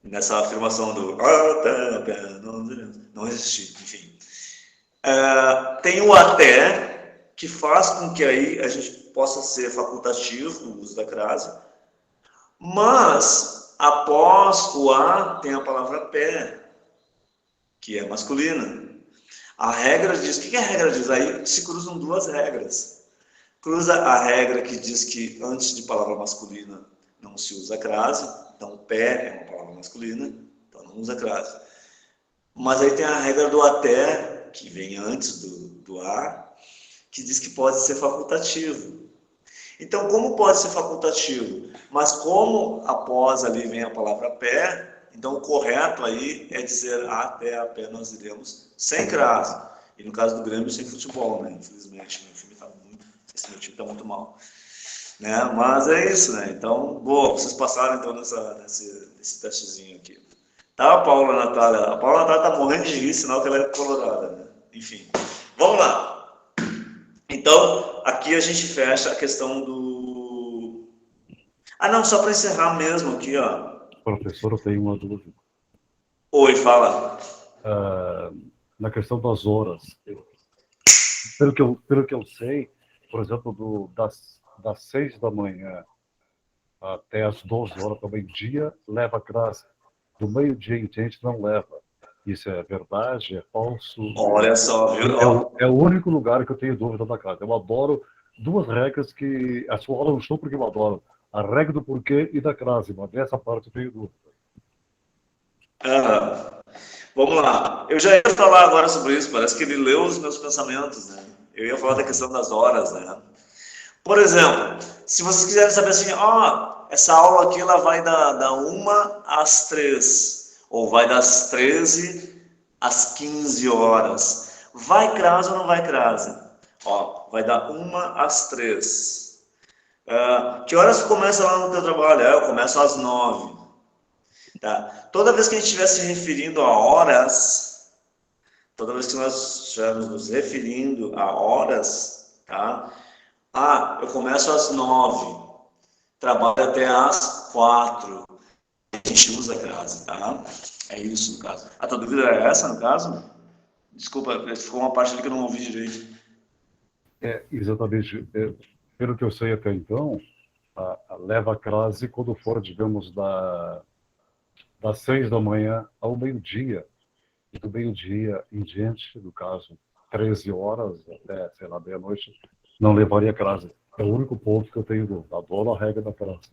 Nessa afirmação do... Não existir, enfim. Tem o até, que faz com que aí a gente possa ser facultativo o uso da crase. Mas, após o a, tem a palavra pé, que é masculina. A regra diz... O que a regra diz? Aí se cruzam duas regras. Cruza a regra que diz que antes de palavra masculina não se usa crase. Então, pé é uma palavra masculina, então não usa crase. Mas aí tem a regra do até, que vem antes do a, que diz que pode ser facultativo. Então, como pode ser facultativo? Mas como após ali vem a palavra pé, então o correto aí é dizer até a pé nós iremos sem crase. E no caso do Grêmio, sem futebol, né? Infelizmente, esse meu time está muito mal. Né? Mas é isso, né? Então, boa, vocês passaram então nesse testezinho aqui. Tá, Paula Natália? A Paula Natália tá morrendo de rir, sinal que ela é colorada, né? Enfim, vamos lá. Então, aqui a gente fecha a questão do... não, só para encerrar mesmo aqui, ó. Professor, eu tenho uma dúvida. Oi, fala. Na questão das horas, pelo que eu sei, por exemplo, das 6 da manhã até as 12 horas do meio-dia, leva crase. Do meio-dia em diante não leva. Isso é verdade? É falso? Olha só, viu? É o único lugar que eu tenho dúvida da crase. Eu adoro duas regras que... A sua aula eu não estou porque eu adoro. a regra do porquê e da crase, mas dessa parte eu tenho dúvida. Vamos lá. Eu já ia falar agora sobre isso, parece que ele leu os meus pensamentos, né? Eu ia falar da questão das horas, né? Por exemplo, se vocês quiserem saber assim, essa aula aqui ela vai da 1 às 3, ou vai das 13 às 15 horas. Vai crase ou não vai crase? Vai da 1 às 3. Que horas tu começa lá no teu trabalho? Eu começo às 9. Tá? Toda vez que a gente estiver se referindo a horas, toda vez que nós estivermos nos referindo a horas, tá? Eu começo às 9, trabalho até às 4. A gente usa a crase, tá? É isso no caso. A tua dúvida é essa, no caso? Desculpa, ficou uma parte ali que eu não ouvi direito. Exatamente. Pelo que eu sei até então, leva a crase quando for, digamos, das 6 da manhã ao meio-dia, e do meio-dia em diante, no caso, 13 horas até, sei lá, meia-noite, não levaria crase. É o único ponto que eu tenho dúvida. Adoro a regra da crase.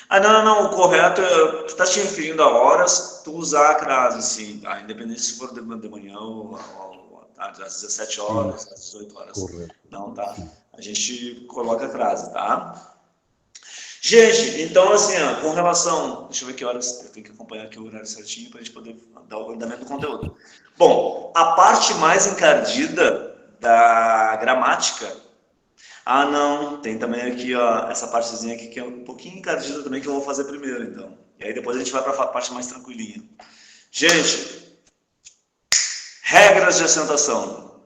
Não, o correto é, tu está te referindo a horas, tu usar a crase, sim, tá? Independente se for de manhã ou à tarde, às 17 horas, às 18 horas. Correto. Não, tá? Sim. A gente coloca a crase, tá? Gente, então assim, com relação... Deixa eu ver que horas, eu tenho que acompanhar aqui o horário certinho para a gente poder dar o andamento do conteúdo. Bom, a parte mais encardida da gramática... não, tem também aqui, essa partezinha aqui que é um pouquinho encardida também, que eu vou fazer primeiro, então. E aí depois a gente vai para a parte mais tranquilinha. Gente, regras de acentuação.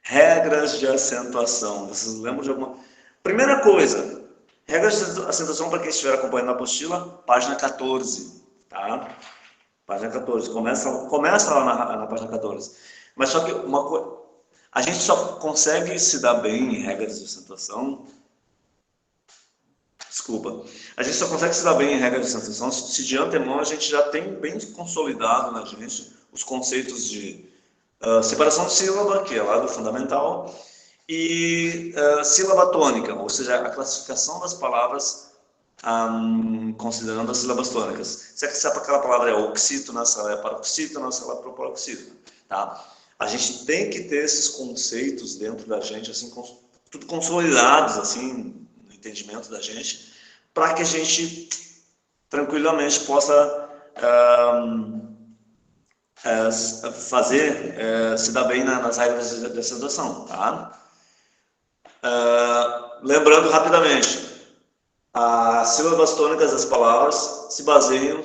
Regras de acentuação. Vocês lembram de alguma... Primeira coisa, regras de acentuação para quem estiver acompanhando a apostila, página 14, tá? Página 14, começa lá na página 14. Mas só que uma coisa... A gente só consegue se dar bem em regras de acentuação. Desculpa. A gente só consegue se dar bem em regras de acentuação se de antemão a gente já tem bem consolidado na gente os conceitos de separação de sílaba, que é lá do fundamental, e sílaba tônica, ou seja, a classificação das palavras considerando as sílabas tônicas. Se aquela palavra é oxítona, se ela é paroxítona, se ela é proparoxítona, tá? A gente tem que ter esses conceitos dentro da gente, assim, tudo consolidados, assim, no entendimento da gente, para que a gente tranquilamente possa se dar bem nas regras de acentuação, tá? Lembrando rapidamente, as sílabas tônicas das palavras se baseiam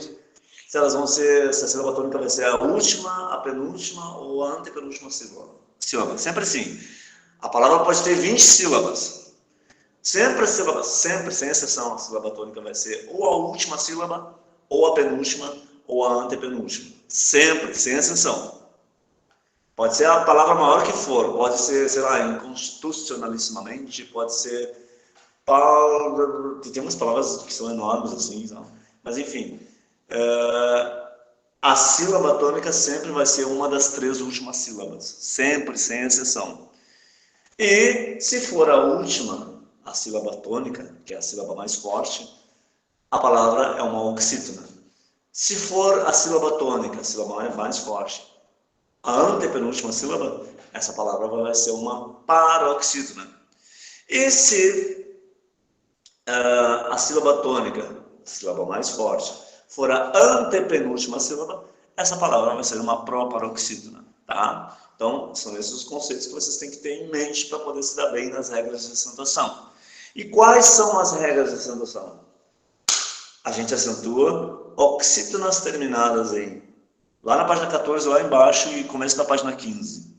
se elas vão ser, se a sílaba tônica vai ser a última, a penúltima ou a antepenúltima sílaba. Sempre assim. A palavra pode ter 20 sílabas. Sempre, sem exceção, a sílaba tônica vai ser ou a última sílaba, ou a penúltima, ou a antepenúltima. Sempre, sem exceção. Pode ser a palavra maior que for, pode ser, sei lá, inconstitucionalissimamente, pode ser... Tem umas palavras que são enormes, assim, então. Mas enfim... a sílaba tônica sempre vai ser uma das 3 últimas sílabas, sempre, sem exceção. E se for a última, a sílaba tônica, que é a sílaba mais forte, a palavra é uma oxítona. Se for a sílaba tônica, a sílaba mais forte, a antepenúltima sílaba, essa palavra vai ser uma paroxítona. E se a sílaba tônica, a sílaba mais forte, for a antepenúltima sílaba, essa palavra vai ser uma proparoxítona, tá? Então, são esses os conceitos que vocês têm que ter em mente para poder se dar bem nas regras de acentuação. E quais são as regras de acentuação? A gente acentua oxítonas terminadas em... Lá na página 14, lá embaixo, e começo da página 15.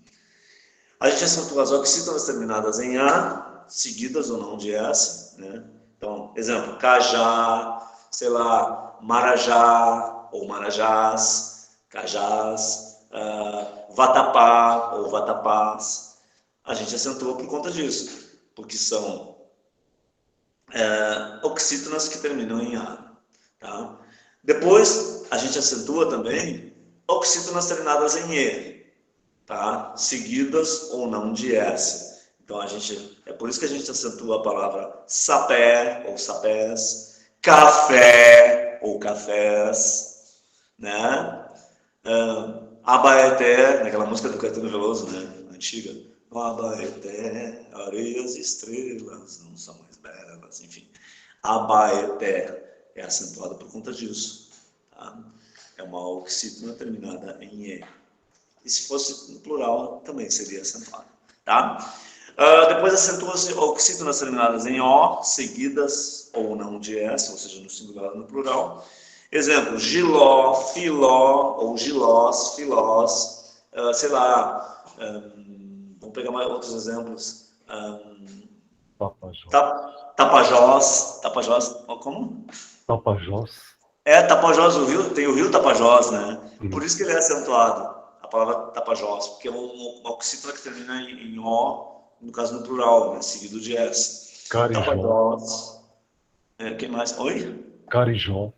A gente acentua as oxítonas terminadas em A, seguidas ou não de S, né? Então, exemplo, cajá, sei lá, marajá ou marajás, cajás, vatapá ou vatapás. A gente acentua por conta disso, porque são oxítonas que terminam em A. Tá? Depois, a gente acentua também oxítonas terminadas em E, tá? Seguidas ou não de S. Então, é por isso que a gente acentua a palavra sapé ou sapés, café ou cafés, né? Abaeté, naquela música do Caetano Veloso, né? Antiga. No Abaeté, areias e estrelas não são mais belas, enfim. Abaeté é acentuada por conta disso, tá? É uma oxítona terminada em E. E se fosse no plural, também seria acentuada, tá? Depois acentua-se oxítonas terminadas em O, seguidas ou não de S, ou seja, no singular ou no plural. Exemplo, giló, filó, ou gilós, filós, sei lá, vamos pegar mais outros exemplos. Tapajós. Tapajós, como? Tapajós. Tapajós, o rio, tem o rio Tapajós, né? Por Isso. isso que ele é acentuado, a palavra Tapajós, porque é uma oxítona que termina em O, no caso no plural, né? Seguido de S. Carijó. Tapajós. Quem mais? Oi? Carijó.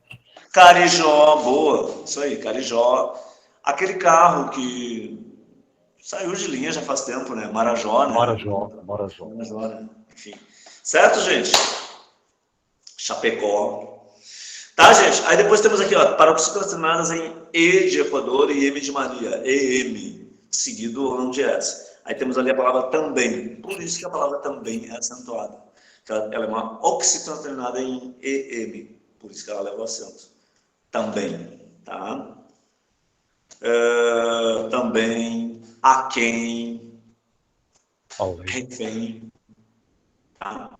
Carijó, boa, isso aí, Carijó. Aquele carro que saiu de linha já faz tempo, né? Marajó, né? Marajó. Marajó, né? Enfim. Certo, gente? Chapecó. Tá, gente? Aí depois temos aqui, ó, paroxítonas terminadas em E de Equador e M de Maria. EM, seguido ou não de S. Aí temos ali a palavra também. Por isso que a palavra também é acentuada. Ela é uma oxítona terminada em EM. Por isso que ela leva o acento. Também, tá? Também, a quem, refém, tá?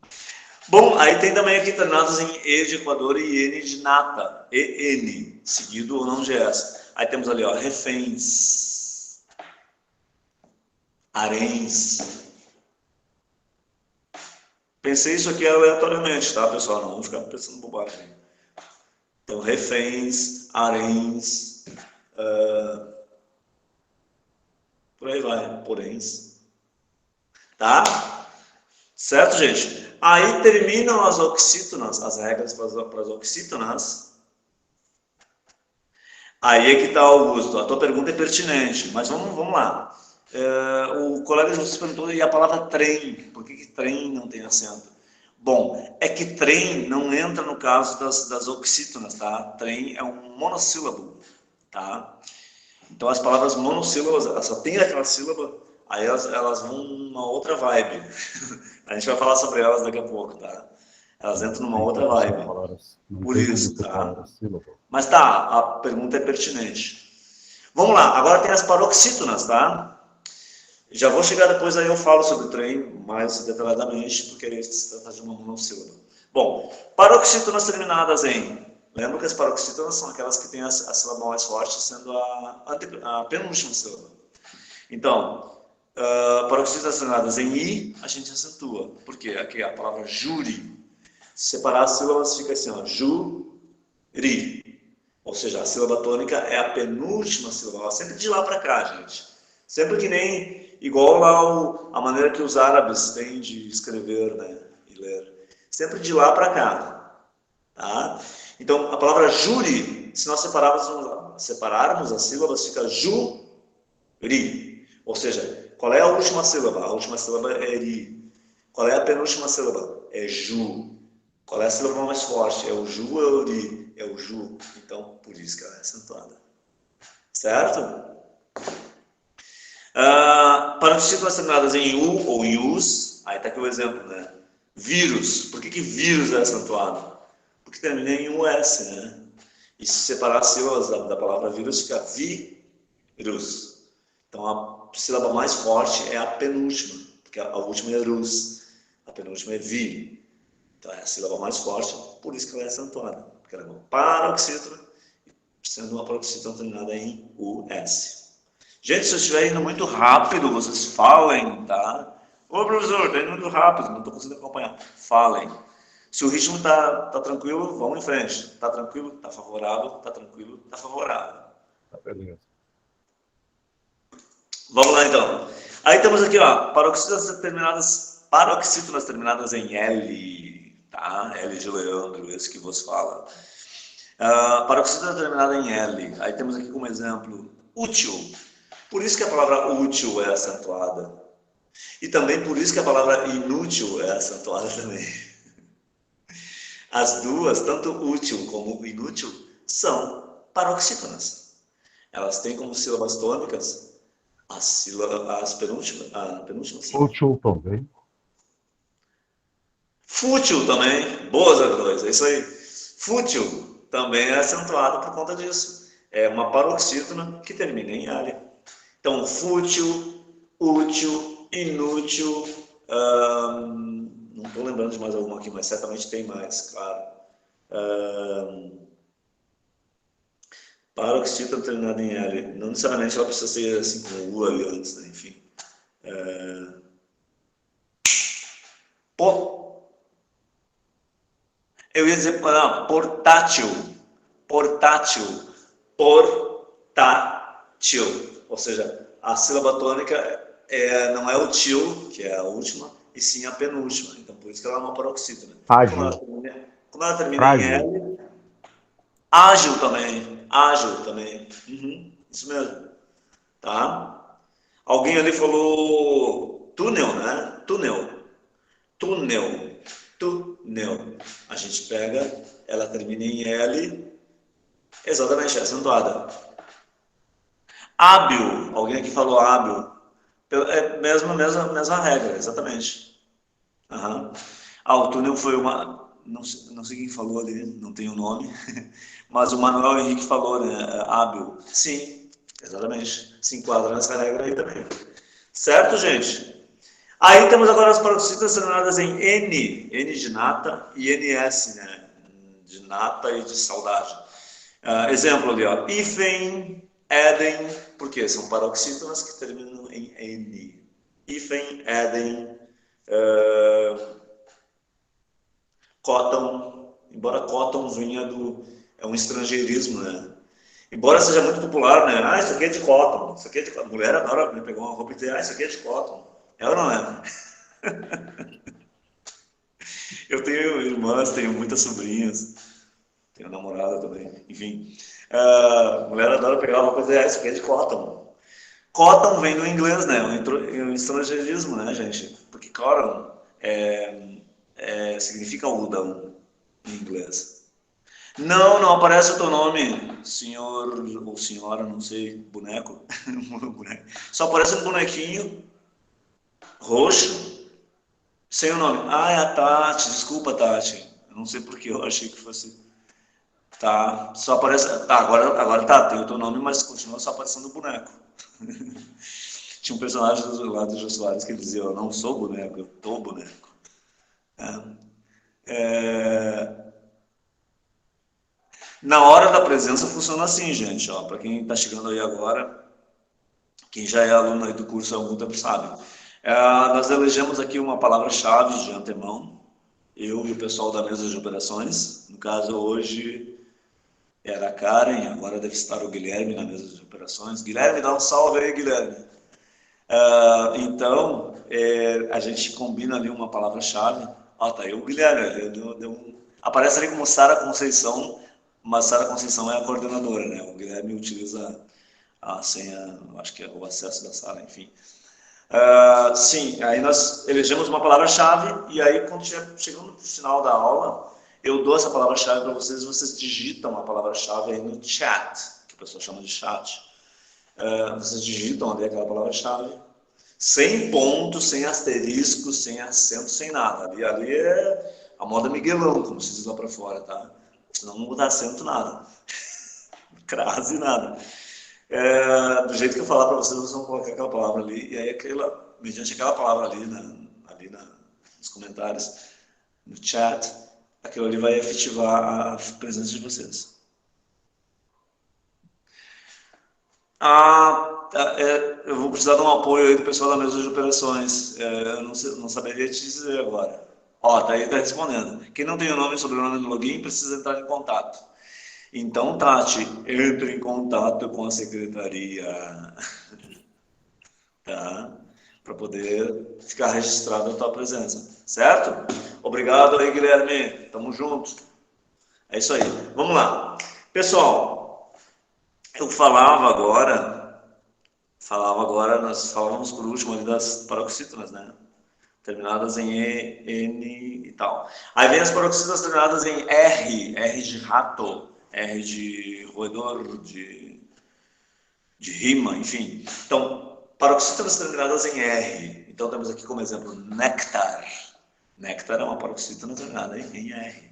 Bom, aí tem também aqui terminados em E de Equador e N de nata, EN, seguido ou não de S. Aí temos ali, ó, reféns, haréns. Pensei isso aqui aleatoriamente, tá, pessoal? Não vamos ficar pensando bobagem. Então, reféns, haréns, por aí vai, poréns. Tá? Certo, gente? Aí terminam as oxítonas, as regras para as oxítonas. Aí é que está, Augusto. A tua pergunta é pertinente, mas vamos lá. O colega de vocês perguntou, e a palavra trem? Por que trem não tem acento? Bom, é que trem não entra no caso das oxítonas, tá? Trem é um monossílabo, tá? Então, as palavras monossílabas, elas só tem aquela sílaba, aí elas vão numa outra vibe. A gente vai falar sobre elas daqui a pouco, tá? Elas entram numa outra vibe. Por isso, tá? Mas tá, a pergunta é pertinente. Vamos lá, agora tem as paroxítonas, tá? Já vou chegar depois, aí eu falo sobre o trem mais detalhadamente, porque se trata de uma monossílaba. Bom, paroxítonas terminadas em... Lembra que as paroxítonas são aquelas que têm a sílaba mais forte, sendo a penúltima sílaba. Então, paroxítonas terminadas em I, a gente acentua. Por quê? Aqui a palavra júri. Se separar as sílabas, fica assim, ó, júri. Ou seja, a sílaba tônica é a penúltima sílaba. Sempre de lá para cá, gente. Sempre que nem... Igual lá a maneira que os árabes têm de escrever, né, e ler. Sempre de lá para cá. Tá? Então, a palavra júri, se nós separarmos as sílabas, fica júri. Ou seja, qual é a última sílaba? A última sílaba é ri. Qual é a penúltima sílaba? É ju. Qual é a sílaba mais forte? É o ju ou é o ri? É o ju. Então, por isso que ela é acentuada. Certo? Partículas terminadas em U ou em US, aí está aqui o exemplo, né? Vírus. Por que vírus é acentuado? Porque termina em US, né? E se separar as sílabas da palavra vírus, fica vírus. Então, a sílaba mais forte é a penúltima, porque a última é rus, a penúltima é vi. Então, é a sílaba mais forte, por isso que ela é acentuada. Porque ela é uma paroxítona, sendo uma paroxítona terminada em US. Gente, se eu estiver indo muito rápido, vocês falem, tá? Ô, professor, está indo muito rápido, não estou conseguindo acompanhar. Falem. Se o ritmo tá tranquilo, vamos em frente. Tá tranquilo, tá favorável, tá tranquilo, tá favorável. Tá, beleza. Vamos lá, então. Aí temos aqui, ó, paroxítonas terminadas em L, tá? L de Leandro, esse que vos fala. Paroxítona terminada em L. Aí temos aqui como exemplo, útil. Por isso que a palavra útil é acentuada. E também por isso que a palavra inútil é acentuada também. As duas, tanto útil como inútil, são paroxítonas. Elas têm como sílabas tônicas as penúltimas, a penúltima sílaba. Útil também. Fútil também, boas H2, é isso aí. Fútil também é acentuado por conta disso. É uma paroxítona que termina em área. Então, fútil, útil, inútil, não estou lembrando de mais alguma aqui, mas certamente tem mais, claro. Paroxítona terminada em L. Não necessariamente ela precisa ser assim com U ali antes, né? Enfim. Eu ia dizer portátil. Portátil. Portátil. Ou seja, a sílaba tônica não é o til, que é a última, e sim a penúltima. Então, por isso que ela é uma paroxítona. Como ela termina em L, ágil também. Ágil também. Isso mesmo. Tá? Alguém ali falou túnel, né? Túnel. Túnel. Túnel. A gente pega, ela termina em L, exatamente, é acentuada. Hábil. Alguém aqui falou hábil. É mesma regra, exatamente. O túnel foi uma... Não sei quem falou ali, não tem o nome, mas o Manuel Henrique falou, né? Hábil. Sim, exatamente. Se enquadra nessa regra aí também. Certo, gente? Aí temos agora as paroxítonas terminadas em N de nata, e NS, né? De nata e de saudade. Exemplo ali, ó. Hífen, Éden, por quê? São paroxítonas que terminam em N. Hífen, Éden, cotton, embora cotton venha é um estrangeirismo, né? Embora seja muito popular, né? Isso aqui é de cotton, isso aqui é de cotton. A mulher adora me pegar uma roupa e dizer, isso aqui é de cotton. É ou não é? Eu tenho irmãs, tenho muitas sobrinhas, tenho namorada também, enfim. A mulher adora pegar uma roupa e dizer, isso aqui é de cotton. Cotton vem do inglês, né? Um estrangeirismo, né, gente? Porque cotton significa algodão em inglês. Não aparece o teu nome, senhor ou senhora, não sei, boneco. Só aparece um bonequinho roxo, sem o nome. É a Tati, desculpa, Tati. Eu não sei porque eu achei que fosse. Tá, só aparece. Agora tá, tem o teu nome, mas continua só aparecendo o boneco. Tinha um personagem lá do Jô Soares que dizia: eu não sou boneco, eu tô boneco. Na hora da presença funciona assim, gente. Para quem está chegando aí agora, quem já é aluno aí do curso há algum tempo sabe. Nós elegemos aqui uma palavra-chave de antemão, eu e o pessoal da mesa de operações. No caso, hoje era a Karen, agora deve estar o Guilherme na mesa de operações. Guilherme, dá um salve aí, Guilherme. Então, a gente combina ali uma palavra-chave. Tá aí o Guilherme, aparece ali como Sara Conceição, mas Sara Conceição é a coordenadora, né? O Guilherme utiliza a senha, acho que é o acesso da sala, enfim. Sim, aí nós elegemos uma palavra-chave e aí quando chegando no final da aula, eu dou essa palavra-chave para vocês digitam a palavra-chave aí no chat, que o pessoal chama de chat. Vocês digitam ali aquela palavra-chave, sem ponto, sem asterisco, sem acento, sem nada. Ali é a moda Miguelão, como se diz lá para fora, tá? Senão não dá acento nada. Crase nada. Do jeito que eu falar para vocês vão colocar aquela palavra ali, e aí mediante aquela palavra ali, nos comentários, no chat, aquilo ali vai efetivar a presença de vocês. Eu vou precisar de um apoio aí do pessoal da mesa de operações. Eu não saberia te dizer agora. Tá aí, tá respondendo. Quem não tem o nome e sobrenome do login precisa entrar em contato. Então, Tati, entre em contato com a secretaria, tá? Para poder ficar registrada a tua presença, certo? Obrigado aí, Guilherme. Tamo junto. É isso aí. Vamos lá. Pessoal, eu falava agora falava agora, nós falávamos por último ali das paroxítonas, né? Terminadas em E, N e tal. Aí vem as paroxítonas terminadas em R, R de rato, R de roedor, de rima, enfim. Então, paroxítonas terminadas em R. Então, temos aqui como exemplo néctar. Néctar é uma paroxítona terminada em R.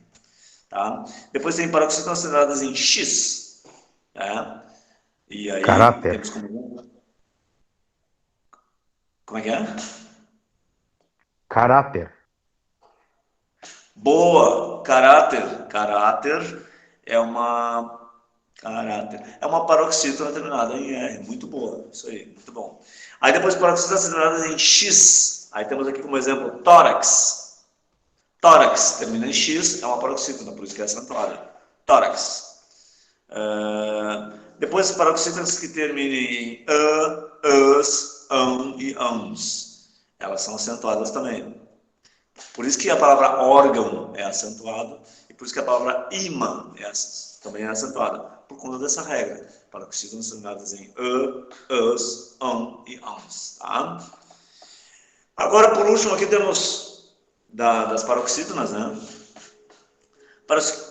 Tá? Depois tem paroxítonas terminadas em X. Tá? E aí Caráter. temos como... Como é que é? Caráter. Boa! Caráter. Caráter é uma... Caráter. É uma paroxítona terminada em R. Muito boa. Isso aí, muito bom. Aí depois paroxítonas terminadas em X. Aí temos aqui como exemplo tórax. Tórax termina em X, é uma paroxítona, por isso que é acentuada. Tórax. Depois paroxítonas que terminem em as, e ans. Elas são acentuadas também. Por isso que a palavra órgão é acentuada e por isso que a palavra imã também é acentuada, por conta dessa regra. Paroxítonas terminadas em as, e ans. Tá? Agora, por último, aqui temos das paroxítonas, né?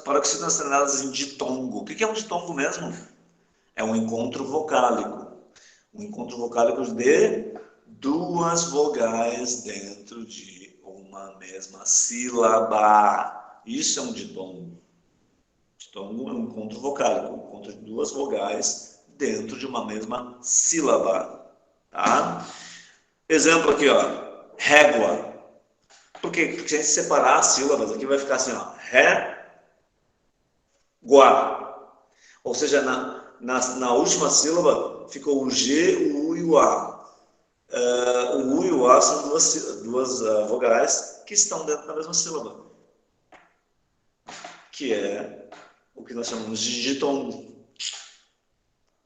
Paroxítonas terminadas em ditongo. O que é um ditongo mesmo? É um encontro vocálico. Um encontro vocálico de duas vogais dentro de uma mesma sílaba. Isso é um ditongo. Ditongo é um encontro vocálico, um encontro de duas vogais dentro de uma mesma sílaba. Tá? Exemplo aqui, ó. Régua. Por quê? Porque se a gente separar as sílabas aqui, vai ficar assim, ó. Ré, guá. Ou seja, na última sílaba ficou o G, o U e o A. O U e o A são duas vogais que estão dentro da mesma sílaba. Que é o que nós chamamos de ditongo.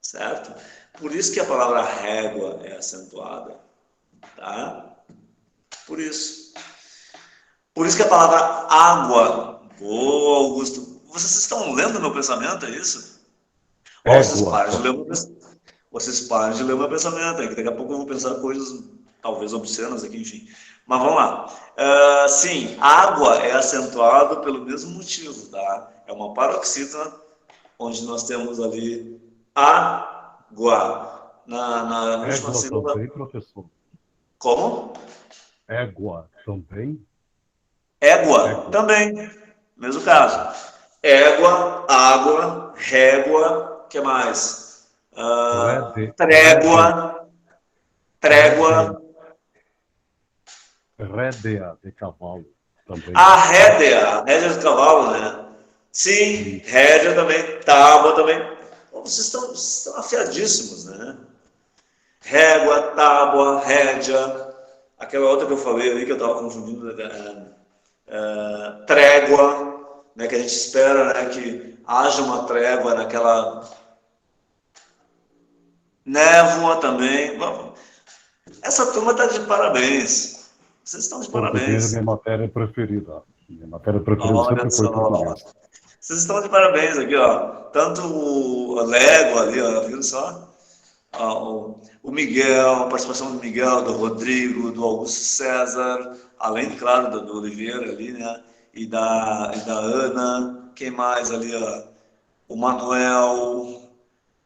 Certo? Por isso que a palavra régua é acentuada. Tá? Por isso. Por isso que a palavra água. Boa, Augusto. Vocês estão lendo meu pensamento, é isso? Vocês param de ler meu pensamento, que daqui a pouco eu vou pensar coisas talvez obscenas aqui, enfim. Mas vamos lá. Sim, água é acentuado pelo mesmo motivo, tá? É uma paroxítona, onde nós temos ali água. Na última Égua sílaba. também, professor. Como? Égua também. Égua também. Mesmo caso. Égua, água, régua, o que mais? Trégua. Rédea de cavalo também. A rédea de cavalo, né? Sim, rédea também, tábua também. Bom, vocês estão afiadíssimos, né? Régua, tábua, rédea. Aquela outra que eu falei ali, que eu estava confundindo, trégua, né? Que a gente espera, né, que haja uma trégua naquela névoa também. Essa turma está de parabéns. Vocês estão de Português parabéns. é minha matéria preferida. Minha matéria preferida Olha sempre foi só. português. Vocês estão de parabéns aqui, ó. Tanto o Lego ali, ó, viram só? O Miguel, a participação do Miguel, do Rodrigo, do Augusto César, além, claro, do Oliveira ali, né? E da Ana. Quem mais ali, ó? O Manuel,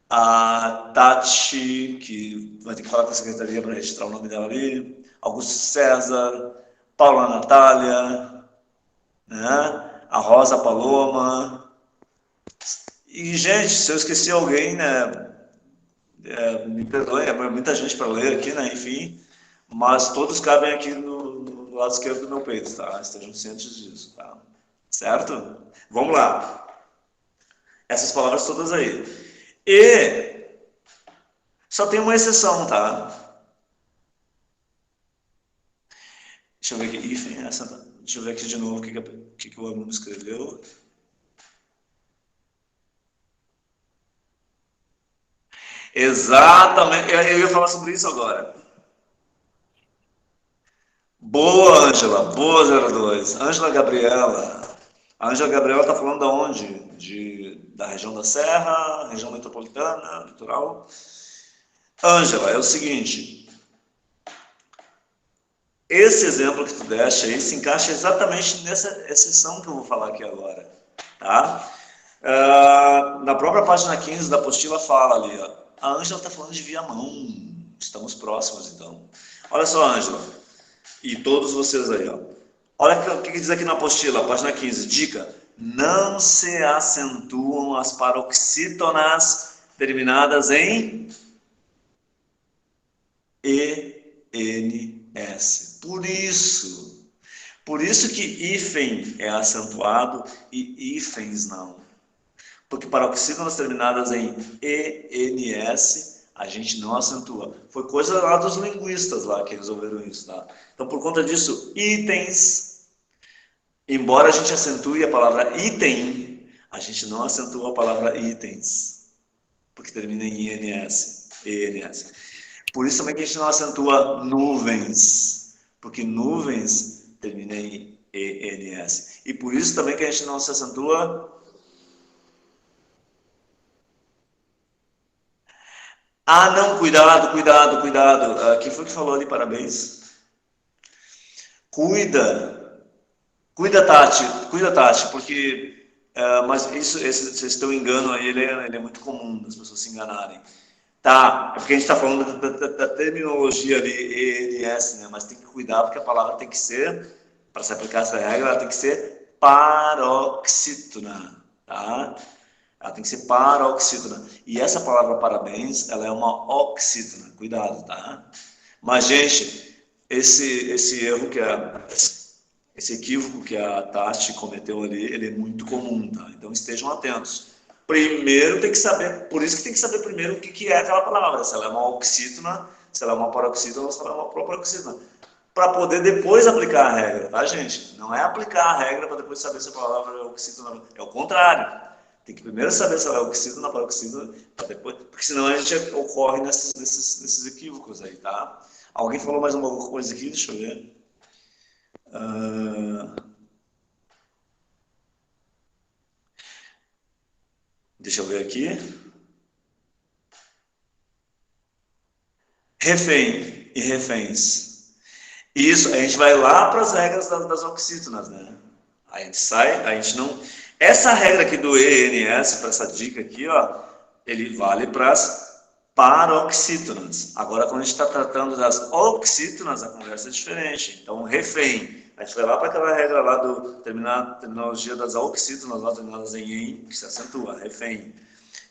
a Tati, que vai ter que falar com a secretaria para registrar o nome dela ali. Augusto César, Paula Natália, né? A Rosa Paloma. E, gente, se eu esqueci alguém, né? Me perdoe, é muita gente para ler aqui, né? Enfim, mas todos cabem aqui no lado esquerdo do meu peito, tá? Estejam cientes disso, tá? Certo? Vamos lá. Essas palavras todas aí. E só tem uma exceção, tá? Deixa eu ver aqui. Enfim, deixa eu ver aqui de novo o que o aluno escreveu. Exatamente. Eu ia falar sobre isso agora. Boa, Ângela. Boa, 02. Ângela Gabriela. A Ângela Gabriela está falando de onde? Da região da Serra, região metropolitana, litoral. Ângela, é o seguinte, esse exemplo que tu deste aí se encaixa exatamente nessa exceção que eu vou falar aqui agora, tá? Na própria página 15 da apostila fala ali, ó, a Ângela está falando de Viamão, estamos próximos então. Olha só, Ângela, e todos vocês aí, ó. Olha o que diz aqui na apostila, página 15, dica, não se acentuam as paroxítonas terminadas em ENS. Por isso que hífen é acentuado e hífens não. Porque paroxítonas terminadas em ENS, a gente não acentua. Foi coisa lá dos linguistas lá que resolveram isso, tá? Então, por conta disso, itens, embora a gente acentue a palavra item, a gente não acentua a palavra itens, porque termina em ENS. Por isso também que a gente não acentua nuvens, porque nuvens termina em ENS. E por isso também que a gente não se acentua... Ah, não, cuidado. Quem foi que falou ali? Parabéns. Cuida, Tati, porque... mas esse teu engano aí, ele é muito comum, das pessoas se enganarem. Tá, é porque a gente está falando da terminologia ali, ENS, né? Mas tem que cuidar, porque a palavra tem que ser, para se aplicar essa regra, ela tem que ser paroxítona, tá? Ela tem que ser paroxítona. E essa palavra parabéns, ela é uma oxítona, cuidado, tá? Mas, gente, esse erro esse equívoco que a Tati cometeu ali, ele é muito comum, tá? Então estejam atentos. Primeiro tem que saber, por isso que tem que saber primeiro o que é aquela palavra, se ela é uma oxítona, se ela é uma paroxítona ou se ela é uma proparoxítona. Para poder depois aplicar a regra, tá, gente? Não é aplicar a regra para depois saber se a palavra é oxítona, é o contrário. Tem que primeiro saber se ela é oxítona, paroxítona, para depois, porque senão a gente ocorre nesses equívocos aí, tá? Alguém falou mais uma coisa aqui? Deixa eu ver. Deixa eu ver aqui. Refém e reféns. Isso, a gente vai lá para as regras das oxítonas, né? A gente sai, a gente não... Essa regra aqui do ENS, para essa dica aqui, ó, ele vale para as paroxítonas. Agora, quando a gente está tratando das oxítonas, a conversa é diferente. Então, refém. A gente vai lá para aquela regra lá do terminologia das oxítonas, lá terminadas em, que se acentua, refém.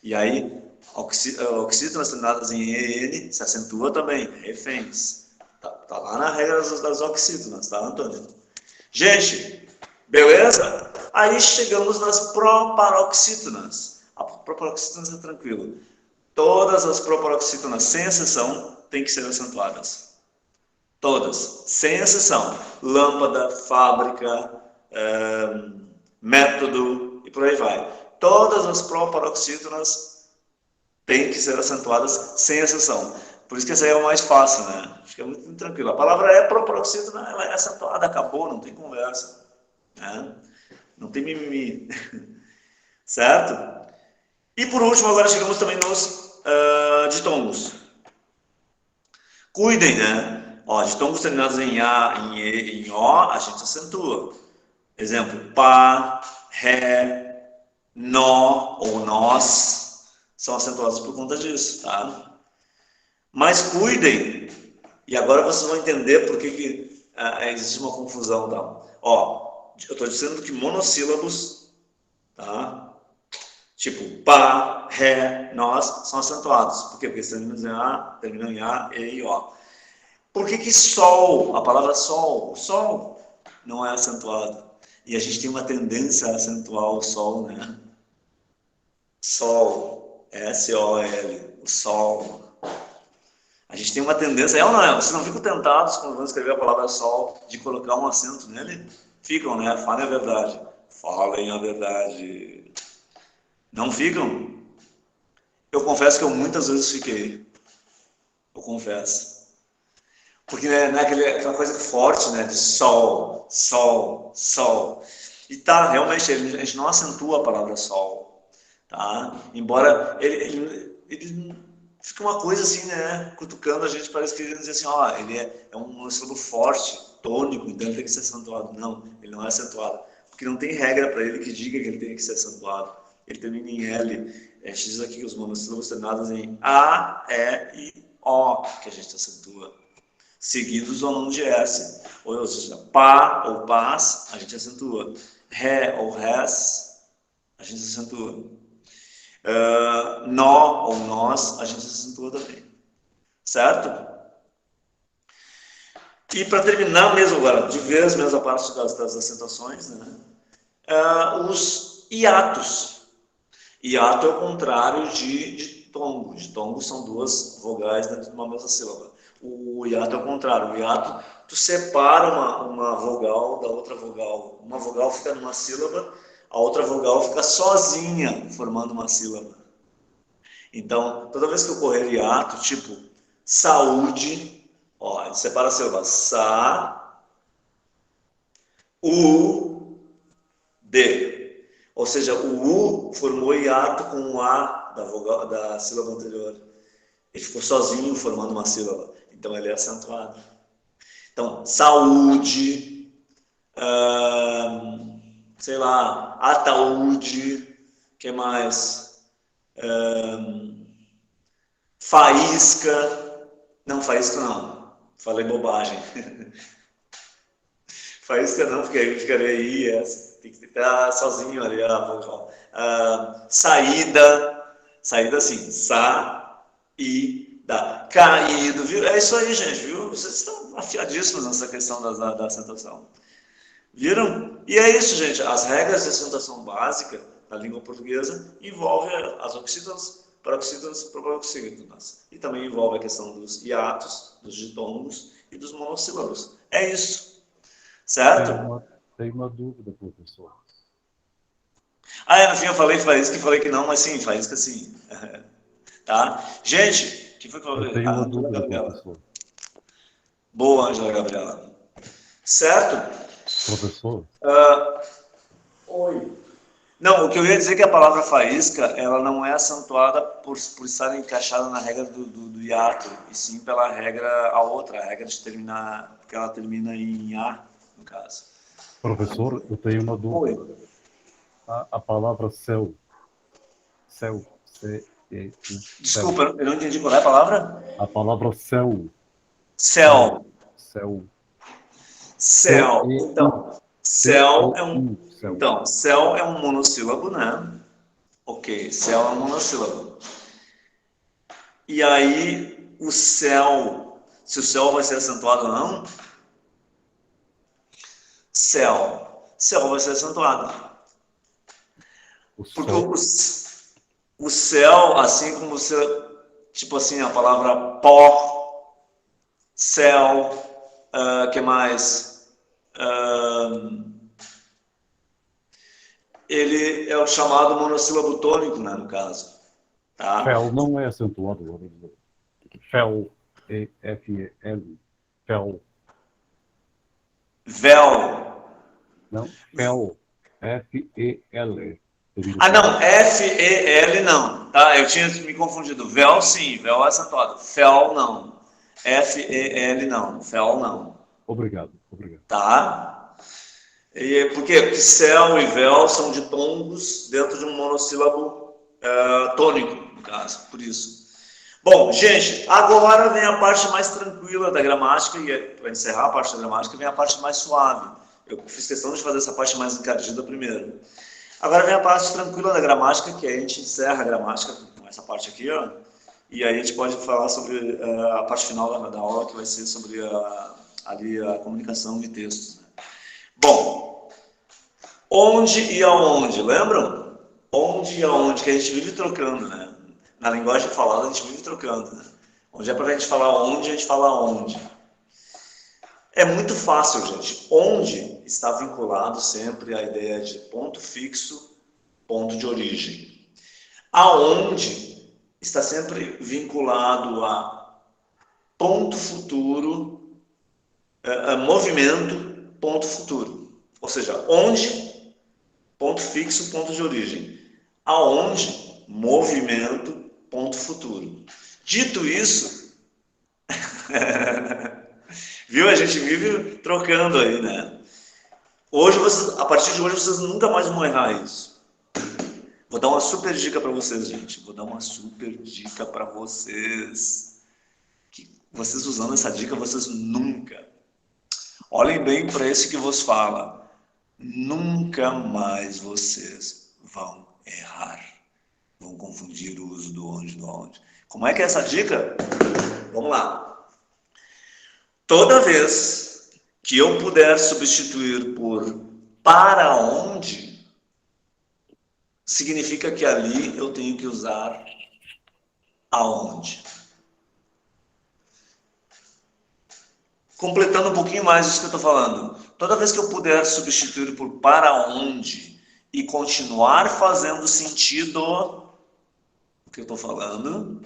E aí, oxítonas terminadas em EN se acentua também, reféns. Tá lá na regra das oxítonas, tá, Antônio? Gente, beleza? Aí chegamos nas proparoxítonas. A proparoxítonas é tranquilo. Todas as proparoxítonas, sem exceção, têm que ser acentuadas. Todas, sem exceção. Lâmpada, fábrica, método e por aí vai. Todas as proparoxítonas têm que ser acentuadas sem exceção. Por isso que essa aí é o mais fácil, né? Acho que é muito tranquilo. A palavra é proparoxítona, ela é acentuada, acabou, não tem conversa. Né? Não tem mimimi. Certo? E por último, agora chegamos também nos ditongos. Cuidem, né? Ó, ditongos terminados em A, em E, em O, a gente acentua. Exemplo, pá, ré, nó ou nós são acentuados por conta disso, tá? Mas cuidem, e agora vocês vão entender por que existe uma confusão, tá? Ó, eu estou dizendo que monossílabos, tá? Tipo, pá, ré, nós, são acentuados. Por quê? Porque eles terminam em A, E e O. Por que sol, a palavra sol não é acentuado? E a gente tem uma tendência a acentuar o sol, né? Sol, S-O-L, o sol. A gente tem uma tendência, é ou não é? Vocês não ficam tentados, quando vão escrever a palavra sol, de colocar um acento nele? Ficam, né? Falem a verdade. Falem a verdade. Não ficam? Eu confesso que eu muitas vezes fiquei. Eu confesso. Porque né, aquela coisa forte, né? De sol. E tá, realmente, a gente não acentua a palavra sol. Tá? Embora ele fica uma coisa assim, né? Cutucando a gente, parece que ele diz assim, ó, ele é um monossílabo forte, tônico, então ele tem que ser acentuado. Não, ele não é acentuado. Porque não tem regra para ele que diga que ele tem que ser acentuado. Ele termina em L. A gente diz aqui que os monossílabos terminados em A, E e O, que a gente acentua. Seguidos ou não de S. Ou seja, pá ou pás, a gente acentua. Ré ou res, a gente acentua. Nó ou nós, a gente acentua também. Certo? E para terminar mesmo agora, de vez mesmo a parte das acentuações, né? Os hiatos. Hiato é o contrário de tongo. De tongo são duas vogais dentro de uma mesma sílaba. O hiato é o contrário. O hiato, tu separa uma vogal da outra vogal. Uma vogal fica numa sílaba, a outra vogal fica sozinha, formando uma sílaba. Então, toda vez que ocorrer hiato, tipo saúde, ó, a gente separa a sílaba sa, u, d. Ou seja, o U formou hiato com o A da sílaba anterior. Ele ficou sozinho formando uma sílaba. Então ele é acentuado. Então, saúde, sei lá, ataúde, que mais? Faísca. Não, faísca não. Falei bobagem. Faísca não, porque aí ficaria aí, tem que estar sozinho ali a vogal. Saída, saída assim, sa, i, da. Caído, viu? É isso aí, gente, viu? Vocês estão afiadíssimos nessa questão da acentuação. Viram? E é isso, gente. As regras de acentuação básica da língua portuguesa envolvem as oxítonas, paroxítonas, proparoxítonas. E também envolve a questão dos hiatos, dos ditongos e dos monossílabos. É isso. Certo? Tem uma dúvida, professor. No fim eu falei faísca e falei que não, mas sim, faísca sim. Tá? Gente, que foi que eu Eu falei? tenho uma Angela dúvida, Gabriela. professor. Boa, Angela Gabriela. Certo? Professor, Oi. Não, o que eu ia dizer é que a palavra faísca, ela não é acentuada por estar encaixada na regra do hiato, e sim pela regra, a outra, a regra de terminar, porque ela termina em A, no caso. professor, eu tenho uma dúvida. Oi. A palavra céu, C-E-U, céu. Desculpa, eu não entendi qual é a palavra? A palavra céu, céu, Céu. céu. Céu. Então, C-E-U, céu. céu é um monossílabo, né? Ok, céu é um monossílabo. E aí, o céu, se o céu vai ser acentuado ou não, céu vai ser acentuado. O Porque sol, o céu, assim como você, tipo assim, a palavra pó, céu, que mais? Ele é o chamado monossílabo tônico, né, no caso. Tá? fel não é acentuado. Fel, E-F-E-L, fel. Véu. Não, fel, F-E-L. Não, F-E-L não, tá? Eu tinha me confundido. Véu sim, véu é acentuado. Fel não. F-E-L não, fel não. Obrigado, obrigado. Tá? E por quê? Porque céu e véu são ditongos dentro de um monossílabo tônico, no caso, por isso. Bom, gente, agora vem a parte mais tranquila da gramática, e para encerrar a parte da gramática, vem a parte mais suave. Eu fiz questão de fazer essa parte mais encardida primeiro. Agora vem a parte tranquila da gramática, que aí a gente encerra a gramática com essa parte aqui, ó, e aí a gente pode falar sobre a parte final da aula, que vai ser sobre ali a comunicação de textos. Né? Bom, onde e aonde, lembram? Onde e aonde, que a gente vive trocando, né? Na linguagem falada a gente vive trocando, né? Onde é para a gente falar onde, a gente fala onde. É muito fácil, gente. Onde está vinculado sempre à ideia de ponto fixo, ponto de origem. Aonde está sempre vinculado a ponto futuro, movimento, ponto futuro. Ou seja, onde, ponto fixo, ponto de origem. Aonde, movimento, ponto futuro. Dito isso, viu? A gente vive trocando aí, né? Hoje, a partir de hoje, vocês nunca mais vão errar isso. Vou dar uma super dica para vocês, gente. Vou dar uma super dica para vocês. Que vocês usando essa dica, vocês nunca. Olhem bem para esse que vos fala. Nunca mais vocês vão errar. Vão confundir o uso do onde, do onde. Como é que é essa dica? Vamos lá. Toda vez que eu puder substituir por para onde, significa que ali eu tenho que usar aonde. Completando um pouquinho mais isso que eu estou falando. Toda vez que eu puder substituir por para onde e continuar fazendo sentido o que eu estou falando,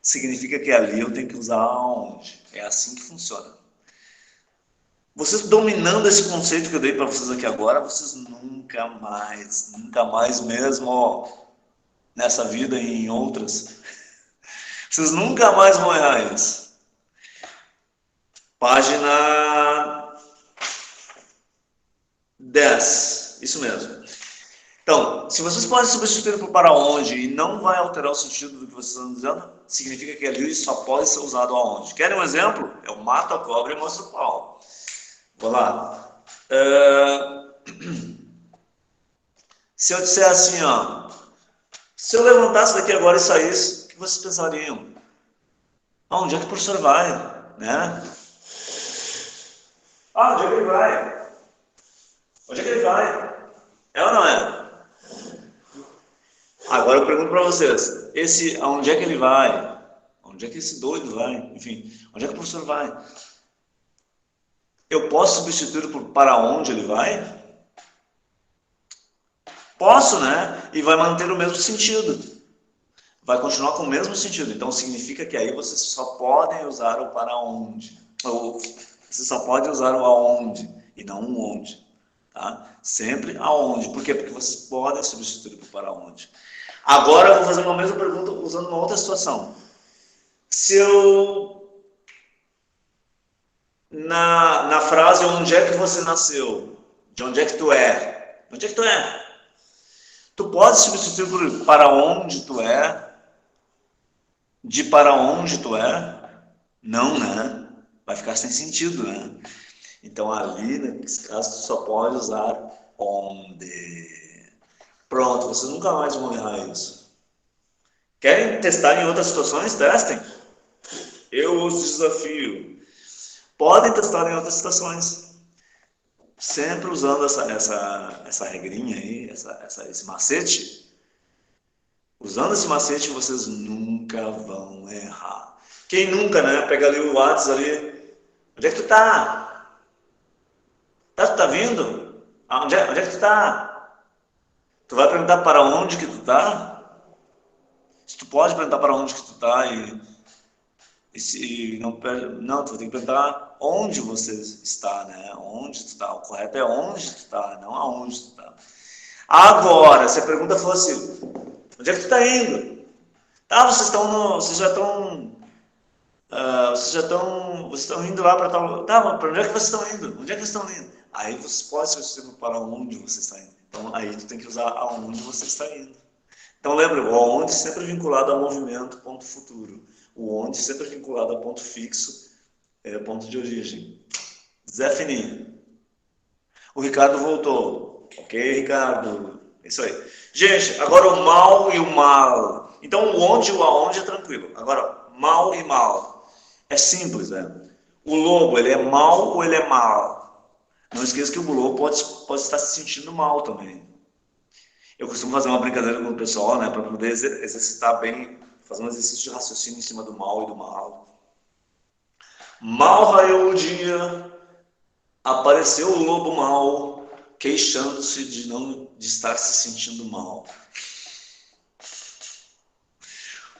significa que ali eu tenho que usar aonde. É assim que funciona. Vocês dominando esse conceito que eu dei para vocês aqui agora, vocês nunca mais mesmo, nessa vida e em outras, vocês nunca mais vão errar isso. Página 10, isso mesmo. Então, se vocês podem substituir por para onde e não vai alterar o sentido do que vocês estão dizendo, significa que ali só pode ser usado aonde. Querem um exemplo? Eu mato a cobra e mostro o pau. Vou lá. Se eu disser assim, ó, se eu levantasse daqui agora e saísse, o que vocês pensariam? Onde é que o professor vai? Né? Onde é que ele vai? Onde é que ele vai? É ou não é? Agora eu pergunto para vocês, aonde é que ele vai? Onde é que esse doido vai? Enfim, onde é que o professor vai? Eu posso substituir por para onde ele vai? Posso, né? E vai manter o mesmo sentido. Vai continuar com o mesmo sentido. Então significa que aí vocês só podem usar o para onde. Ou você só pode usar o aonde e não o onde. Tá? Sempre aonde. Por quê? Porque vocês podem substituir por para onde. Agora eu vou fazer uma mesma pergunta usando uma outra situação. Se eu... Na frase onde é que você nasceu? De onde é que tu é? Onde é que tu é? Tu pode substituir por para onde tu é? De para onde tu é? Não, né? Vai ficar sem sentido, né? Então ali, nesse caso, tu só pode usar onde. Pronto, vocês nunca mais vão errar isso. Querem testar em outras situações? Testem. Eu os desafio. Podem testar em outras situações. Sempre usando essa regrinha aí, esse macete. Usando esse macete, vocês nunca vão errar. Quem nunca, né? Pega ali o WhatsApp ali. Onde é que tu tá? Tu tá vindo? Onde é que tu tá? Tu vai perguntar para onde que tu tá? Se tu pode perguntar para onde que tu tá não, tu vai ter que perguntar onde você está, né? Onde tu tá. O correto é onde tu tá, não aonde tu tá. Agora, se a pergunta fosse, onde é que tu tá indo? Tá, vocês estão indo lá para tal... Tá, mas para onde é que vocês estão indo? Onde é que vocês estão indo? Aí você pode substituir para onde você está indo. Então, aí tu tem que usar aonde você está indo. Então, lembra, o aonde sempre vinculado a movimento, ponto futuro. O onde sempre vinculado a ponto fixo, ponto de origem. Zé Fininho. O Ricardo voltou. Ok, Ricardo. Isso aí. Gente, agora o mal e o mal. Então, o onde e o aonde é tranquilo. Agora, mal e mal. É simples, né? O lobo, ele é mal ou ele é mal? Não esqueça que o lobo pode estar se sentindo mal também. Eu costumo fazer uma brincadeira com o pessoal, né? Para poder exercitar bem, fazer um exercício de raciocínio em cima do mal e do mal. Mal raiou o dia, apareceu o lobo mal, queixando-se de estar se sentindo mal.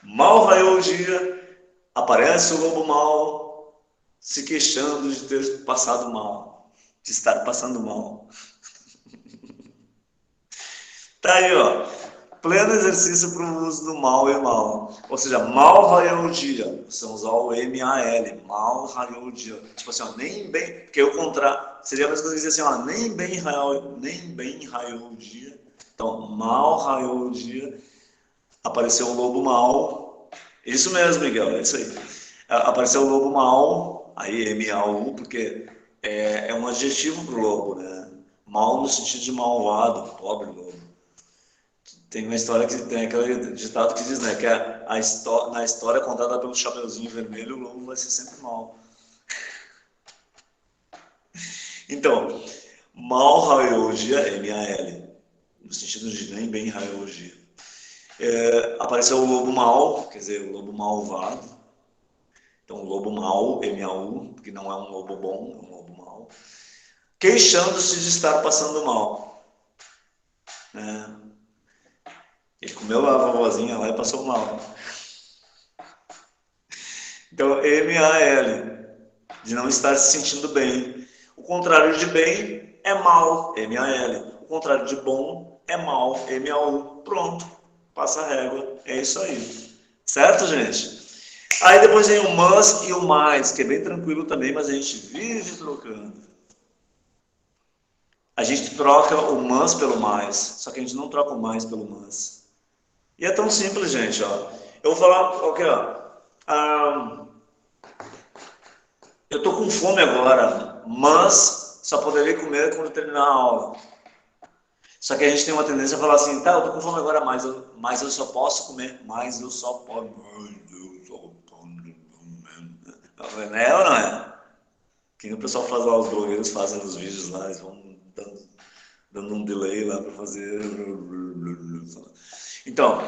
Mal raiou o dia, aparece o lobo mal, se queixando de ter passado mal, de estar passando mal. Tá aí, ó. pleno exercício para o uso do mal e mal. Ou seja, mal raiou o dia. Você usar o M-A-L, mal raiou o dia. Tipo assim, ó, nem bem, porque o contrário, seria a mesma coisa que dizer assim, ó, nem bem raiou o dia. Então, mal raiou o dia, apareceu o lobo mal. Isso mesmo, Miguel, é isso aí. Apareceu o lobo mal, aí M-A-U, porque é um adjetivo para o lobo, né? Mal no sentido de malvado, pobre lobo. Tem uma história que tem aquele ditado que diz, né, que na história contada pelo Chapeuzinho Vermelho, o lobo vai ser sempre mal. Então, mal raiou o dia, M-A-L, no sentido de nem bem raiou o dia. Apareceu o lobo mal, quer dizer, o lobo malvado. Então, o lobo mal, M-A-U, que não é um lobo bom, é um lobo mal. Queixando-se de estar passando mal. Né? Ele comeu a vovozinha lá e passou mal. Então, M-A-L, de não estar se sentindo bem. O contrário de bem é mal, M-A-L. O contrário de bom é mal, M-A-U. Pronto, passa a régua, é isso aí. Certo, gente? Aí depois vem o mas e o mais, que é bem tranquilo também, mas a gente vive trocando. A gente troca o mas pelo mais, só que a gente não troca o mais pelo mas. E é tão simples, gente, ó. Eu vou falar, ok, ó. Eu tô com fome agora, mas só poderei comer quando terminar a aula. Só que a gente tem uma tendência a falar assim, tá, eu tô com fome agora, mas eu só posso comer, mas eu só posso. É ou não é? Que o pessoal faz lá, os blogueiros fazem nos vídeos lá, eles vão dando um delay lá para fazer. Então,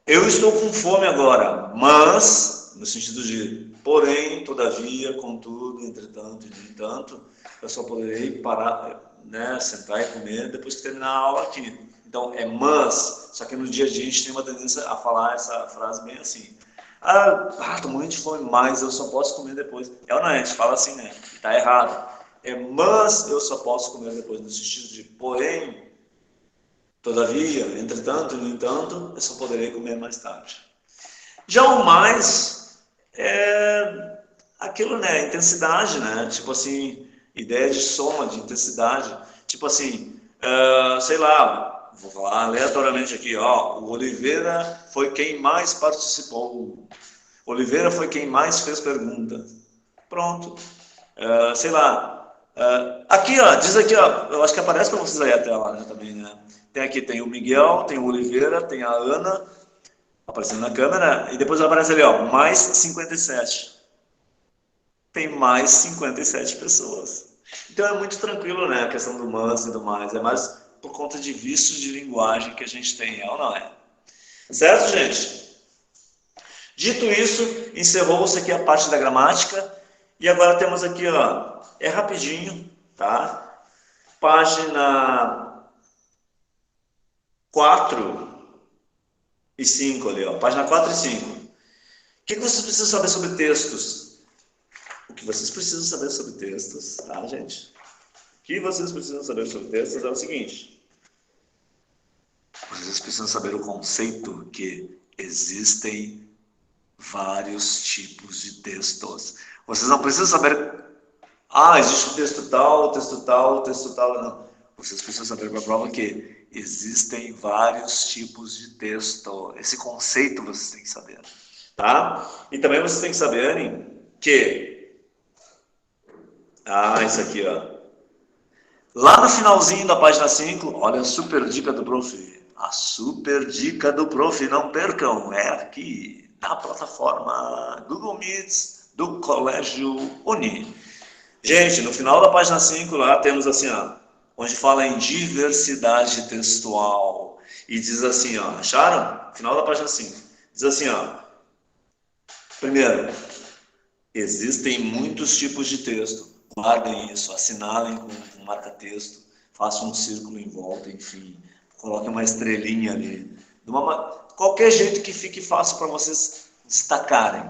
eu estou com fome agora, mas, no sentido de, porém, todavia, contudo, entretanto e no entanto, eu só poderei parar, né, sentar e comer depois que terminar a aula aqui. Então, é mas, só que no dia a dia a gente tem uma tendência a falar essa frase bem assim. Tô morrendo de fome, mas eu só posso comer depois. É ou não é? A gente fala assim, né? E tá errado. Mas eu só posso comer depois, no sentido de, porém, todavia, entretanto e no entanto, eu só poderei comer mais tarde. Já o mais é aquilo, né? Intensidade, né? Tipo assim, ideia de soma, de intensidade. Tipo assim, sei lá, vou falar aleatoriamente aqui, ó. O Oliveira foi quem mais participou. Oliveira foi quem mais fez pergunta. Pronto. Sei lá. Aqui, ó, diz aqui, ó. Eu acho que aparece para vocês aí a tela, né? Também, né? Tem o Miguel, tem o Oliveira, tem a Ana aparecendo na câmera, e depois aparece ali, ó, mais 57. Tem mais 57 pessoas. Então é muito tranquilo, né, a questão do mas e do mais. É mais por conta de vícios de linguagem que a gente tem, é ou não é? Certo, gente? Dito isso, encerrou-se aqui a parte da gramática, e agora temos aqui, ó, é rapidinho, tá? Página 4 e 5 ali, ó, página 4 e 5. O que vocês precisam saber sobre textos? O que vocês precisam saber sobre textos, tá, gente? O que vocês precisam saber sobre textos é o seguinte. Vocês precisam saber o conceito que existem vários tipos de textos. Vocês não precisam saber, existe um texto tal, texto tal, texto tal, não. Vocês precisam saber para a prova que existem vários tipos de texto. Esse conceito vocês têm que saber, tá? E também vocês têm que saberem que isso aqui, ó. Lá no finalzinho da página 5, olha a super dica do prof. A super dica do prof, não percam, é aqui na plataforma Google Meets do Colégio Uni. Gente, no final da página 5 lá temos assim, ó, onde fala em diversidade textual. E diz assim, ó, acharam? Final da página 5. Diz assim, ó, primeiro, existem muitos tipos de texto. Guardem isso, assinalem com marca-texto, façam um círculo em volta, enfim, coloquem uma estrelinha ali. Qualquer jeito que fique fácil para vocês destacarem.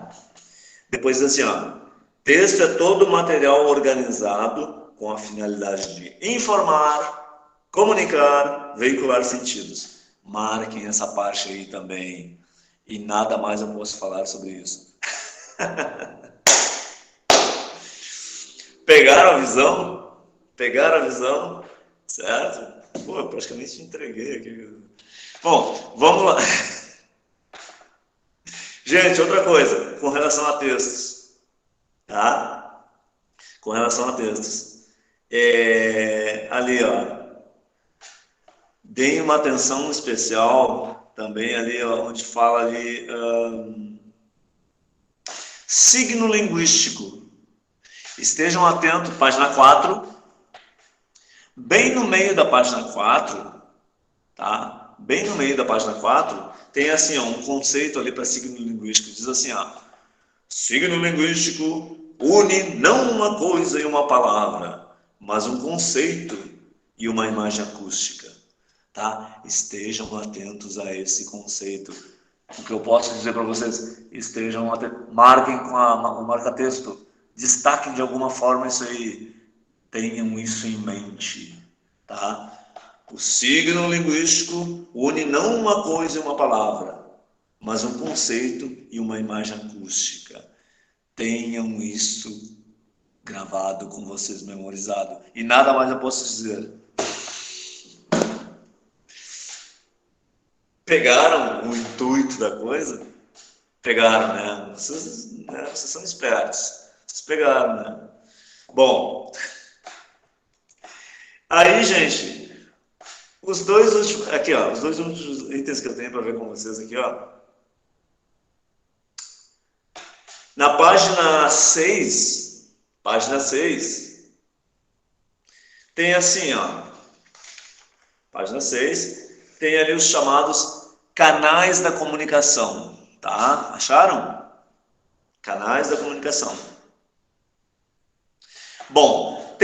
Depois diz assim, ó, texto é todo material organizado com a finalidade de informar, comunicar, veicular sentidos. Marquem essa parte aí também. E nada mais eu posso falar sobre isso. Pegaram a visão? Pegaram a visão? Certo? Pô, eu praticamente te entreguei aqui. Bom, vamos lá. Gente, outra coisa, com relação a textos, tá? Com relação a textos. Ali, ó, deem uma atenção especial também ali, ó, onde fala ali, signo linguístico. Estejam atentos, página 4, bem no meio da página 4, tá? Bem no meio da página 4, tem assim, ó, um conceito ali para signo linguístico. Diz assim, ó, signo linguístico une não uma coisa e uma palavra, mas um conceito e uma imagem acústica, tá? Estejam atentos a esse conceito. O que eu posso dizer para vocês, estejam atentos, marquem com o marca-texto, destaquem de alguma forma isso aí, tenham isso em mente, tá? O signo linguístico une não uma coisa e uma palavra, mas um conceito e uma imagem acústica. Tenham isso gravado com vocês, memorizado. E nada mais eu posso dizer. Pegaram o intuito da coisa? Pegaram, né? Vocês são espertos. Vocês pegaram, né? Bom, aí, gente, os dois últimos itens que eu tenho para ver com vocês aqui, ó. Na página 6, tem assim, ó. Página 6, tem ali os chamados canais da comunicação, tá? Acharam? Canais da comunicação. Bom,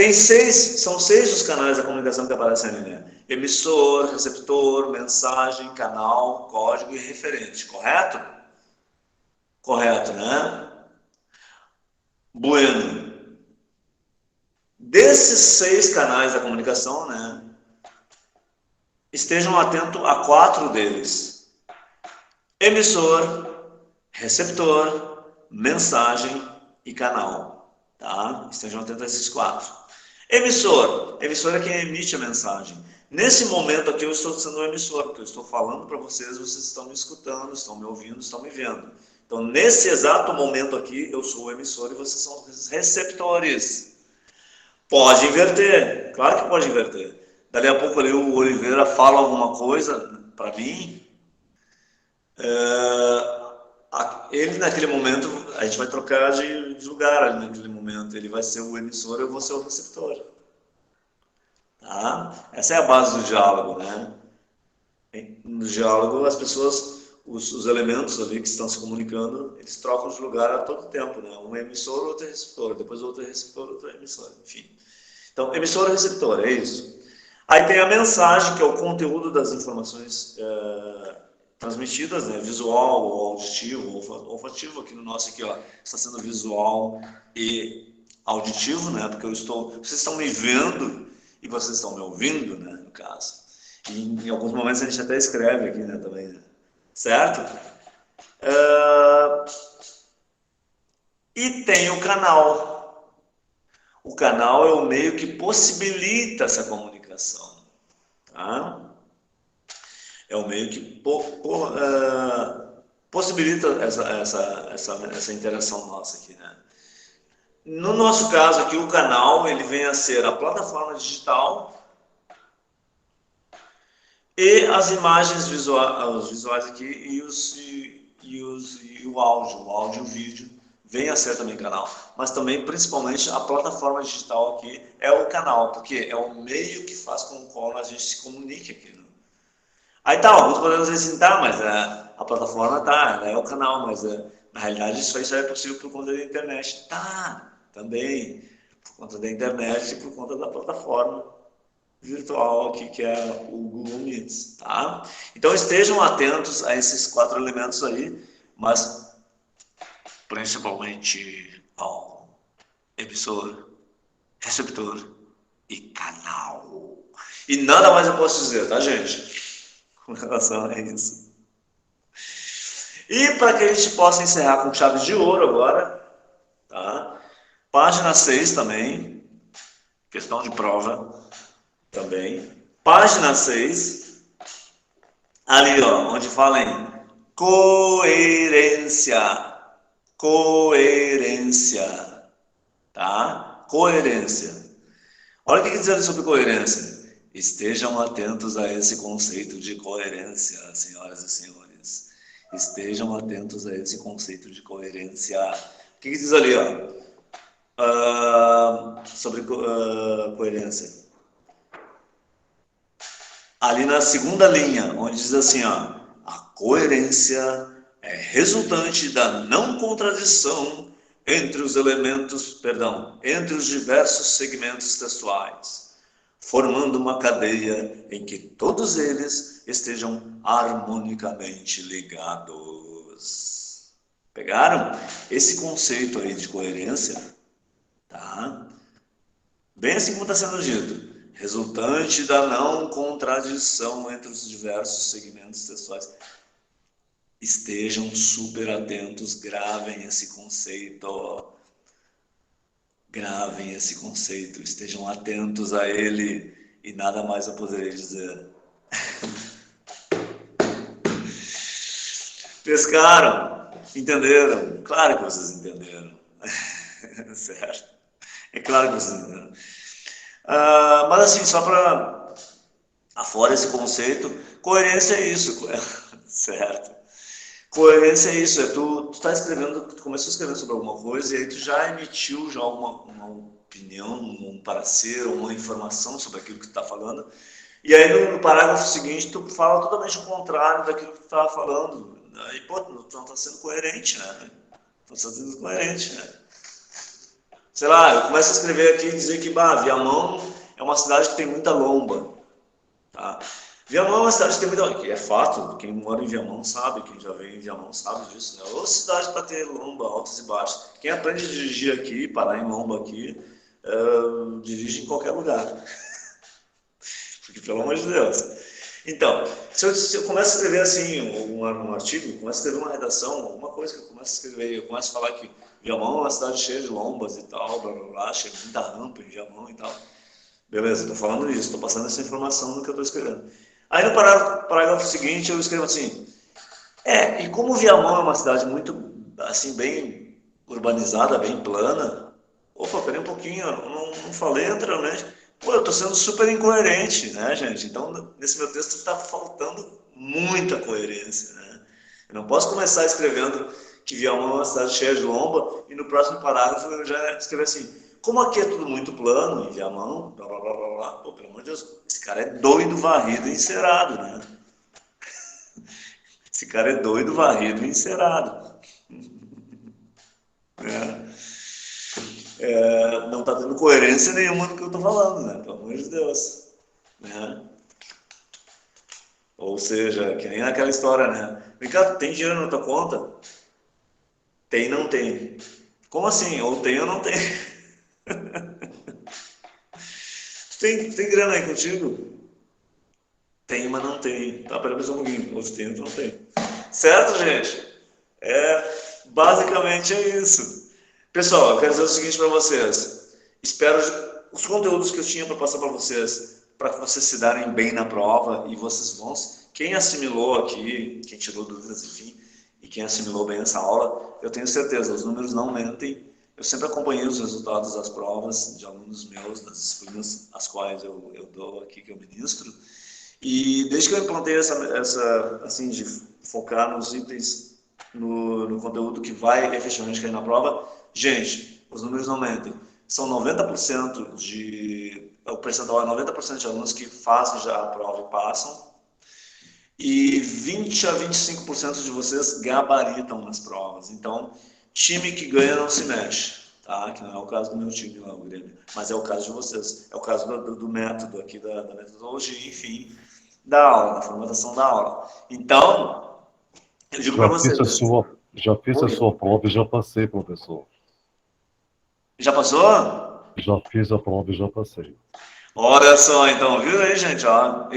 são 6 os canais da comunicação que aparecem ali, né? Emissor, receptor, mensagem, canal, código e referente, correto? Correto, né? Bueno. Desses 6 canais da comunicação, né? Estejam atentos a 4 deles: emissor, receptor, mensagem e canal, tá? Estejam atentos a esses 4. Emissor é quem emite a mensagem. Nesse momento aqui eu estou sendo o emissor, porque eu estou falando para vocês, vocês estão me escutando, estão me ouvindo, estão me vendo. Então, nesse exato momento aqui, eu sou o emissor e vocês são os receptores. Pode inverter, claro que pode inverter. Dali a pouco ali o Oliveira fala alguma coisa para mim, ele naquele momento, a gente vai trocar de lugar ali naquele momento, ele vai ser o emissor e eu vou ser o receptor. Tá? Essa é a base do diálogo, né? No diálogo, as pessoas, os elementos ali que estão se comunicando, eles trocam de lugar a todo tempo, né? Um é emissor, outro é receptor, depois outro é receptor, outro é emissor, enfim. Então, emissor e receptor, é isso. Aí tem a mensagem, que é o conteúdo das informações transmitidas, né? Visual ou auditivo, ou olfativo, aqui no nosso aqui, ó, está sendo visual e auditivo, né? Porque vocês estão me vendo e vocês estão me ouvindo, né? No caso. E em alguns momentos a gente até escreve aqui, né? Também, né? Certo? E tem o canal. O canal é o meio que possibilita essa comunicação, tá? É o meio que possibilita essa interação nossa aqui, né? No nosso caso aqui, o canal, ele vem a ser a plataforma digital e as imagens visuais aqui e o áudio e o vídeo vem a ser também canal, mas também, principalmente, a plataforma digital aqui é o canal, porque é o meio que faz com o qual a gente se comunique aqui, né? Aí tá, alguns podemos dizer assim, tá, mas a plataforma ela é o canal, mas na realidade isso aí só é possível por conta da internet. Tá, também, por conta da internet e por conta da plataforma virtual aqui, que é o Google Meets, tá? Então estejam atentos a esses 4 elementos aí, mas principalmente ao emissor, receptor e canal. E nada mais eu posso dizer, tá, gente? com relação a isso. E para que a gente possa encerrar com chave de ouro agora, tá? Página 6 também, questão de prova também. Página 6, ali ó, onde fala em coerência. Coerência, tá? Coerência. Olha o que diz ali sobre coerência. Estejam atentos a esse conceito de coerência, senhoras e senhores. Estejam atentos a esse conceito de coerência. O que diz ali, ó? Sobre coerência. Ali na segunda linha, onde diz assim, ó, a coerência é resultante da não contradição entre os entre os diversos segmentos textuais, formando uma cadeia em que todos eles estejam harmonicamente ligados. Pegaram? Esse conceito aí de coerência, tá? Bem assim como está sendo dito. Resultante da não contradição entre os diversos segmentos textuais. Estejam super atentos, gravem esse conceito. Gravem esse conceito, estejam atentos a ele e nada mais eu poderei dizer. Pescaram? Entenderam? Claro que vocês entenderam. Certo? É claro que vocês entenderam. Mas assim, só para afora esse conceito, coerência é isso, certo? Coerência é isso, tu tá escrevendo, tu começou a escrever sobre alguma coisa e aí tu já emitiu já uma opinião, um parecer, uma informação sobre aquilo que tu tá falando, e aí no parágrafo seguinte tu fala totalmente o contrário daquilo que tu tava falando, aí pô, tu não tá sendo coerente, né? Tu tá sendo coerente, né? Sei lá, eu começo a escrever aqui e dizer que Viamão é uma cidade que tem muita lomba. Tá? Viamão é uma cidade que tem muita lomba, que é fato, quem mora em Viamão sabe, quem já veio em Viamão sabe disso. Né? Ou cidade para ter lomba, altos e baixos. Quem aprende a dirigir aqui, parar em lomba aqui, dirige em qualquer lugar. Porque, pelo amor de Deus. Então, se eu começo a escrever assim, um artigo, começo a escrever uma redação, alguma coisa que eu começo a escrever, eu começo a falar que Viamão é uma cidade cheia de lombas e tal, blá blá blá, cheia de muita rampa em Viamão e tal. Beleza, estou falando isso, estou passando essa informação no que eu estou escrevendo. Aí no parágrafo seguinte eu escrevo assim, e como Viamão é uma cidade muito, assim, bem urbanizada, bem plana, opa, peraí um pouquinho, eu não falei anteriormente, pô, eu estou sendo super incoerente, né, gente? Então, nesse meu texto está faltando muita coerência, né? Eu não posso começar escrevendo que Viamão é uma cidade cheia de lomba e no próximo parágrafo eu já escrevo assim, como aqui é tudo muito plano, em Viamão, blá, blá, blá, blá, blá, pô, pelo amor de Deus, esse cara é doido, varrido e encerado, né? Esse cara é doido, varrido e encerado. Não está tendo coerência nenhuma no que eu estou falando, né? Pelo amor de Deus. Né? Ou seja, que nem naquela história, né? Vem cá, tem dinheiro na tua conta? Tem, não tem. Como assim? Ou tem ou não tem? Tem grana aí contigo? Tem, mas não tem. Tá, pera só um pouquinho. Ou tem, ou não tem. Certo, gente? Basicamente é isso. Pessoal, eu quero dizer o seguinte para vocês. Espero os conteúdos que eu tinha para passar para vocês se darem bem na prova e vocês vão... Quem assimilou aqui, quem tirou dúvidas, enfim, e quem assimilou bem essa aula, eu tenho certeza, os números não mentem. Eu sempre acompanhei os resultados das provas de alunos meus, das disciplinas as quais eu dou aqui, que eu ministro. E desde que eu implantei essa assim, de focar nos itens, no conteúdo que vai efetivamente cair na prova, gente, os números não mentem. São 90% o percentual é 90% de alunos que fazem já a prova e passam, e 20 a 25% de vocês gabaritam nas provas. Então, time que ganha não se mexe, tá? Que não é o caso do meu time lá, o Grêmio, mas é o caso de vocês. É o caso do método aqui, da metodologia, enfim, da aula, da formatação da aula. Então, eu digo para vocês... Já fiz a sua prova e já passei, professor. Já passou? Já fiz a prova e já passei. Olha só, então, viu aí, gente? Ó,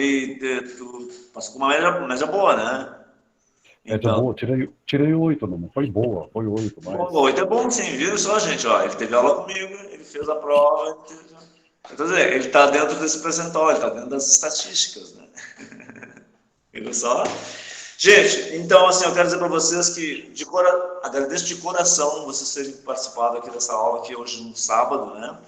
passou com uma média boa, né? Então, boa, tirei 8, não foi boa, foi 8, mas... 8 é bom sim, viu só, gente? Ó, ele teve aula comigo, ele fez a prova, quer dizer, ele está dentro desse percentual, ele está dentro das estatísticas, né? Viu só? Gente, então, assim, eu quero dizer para vocês que agradeço de coração vocês terem participado aqui dessa aula aqui hoje no sábado, né?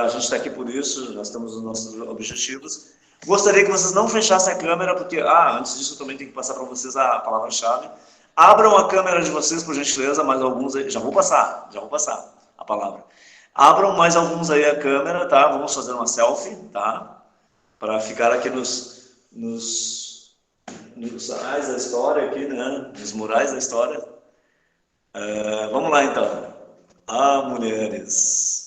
A gente está aqui por isso, nós temos os nossos objetivos. Gostaria que vocês não fechassem a câmera, porque, antes disso eu também tenho que passar para vocês a palavra-chave. Abram a câmera de vocês, por gentileza, mais alguns aí, já vou passar a palavra. Abram mais alguns aí a câmera, tá? Vamos fazer uma selfie, tá? Para ficar aqui nos anais da história aqui, né? Nos murais da história. Vamos lá, então. Mulheres.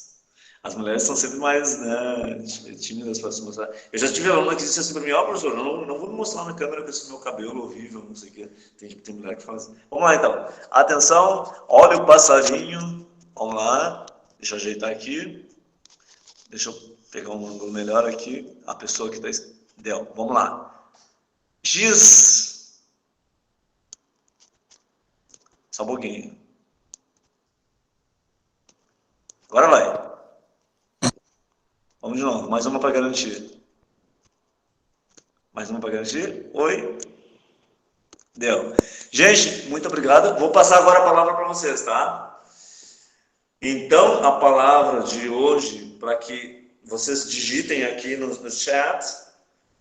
As mulheres são sempre mais, né, tímidas para se mostrar. Eu já tive aluna que disse assim para mim, professor, não vou me mostrar na câmera com esse meu cabelo horrível, não sei o quê. Tem mulher que faz. Vamos lá, então. Atenção, olha o passarinho. Vamos lá. Deixa eu ajeitar aqui. Deixa eu pegar um ângulo melhor aqui. A pessoa que está... Deu. Vamos lá. Giz. Só um pouquinho. Agora vai. Vamos de novo, mais uma para garantir. Mais uma para garantir. Oi. Deu. Gente, muito obrigado. Vou passar agora a palavra para vocês, tá? Então, a palavra de hoje, para que vocês digitem aqui no chat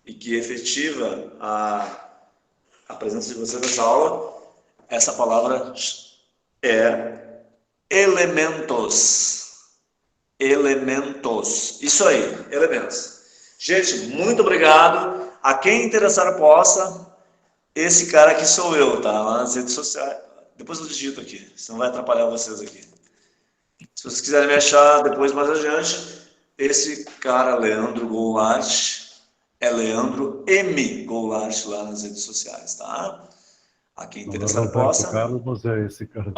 e que efetiva a presença de vocês nessa aula, essa palavra é elementos. Elementos. Isso aí, elementos. Gente, muito obrigado. A quem interessar possa, esse cara aqui sou eu, tá? Lá nas redes sociais. Depois eu digito aqui, senão vai atrapalhar vocês aqui. Se vocês quiserem me achar depois, mais adiante, esse cara, Leandro Goulart, é Leandro M. Goulart lá nas redes sociais, tá? A quem interessar possa. Carlos é esse cara.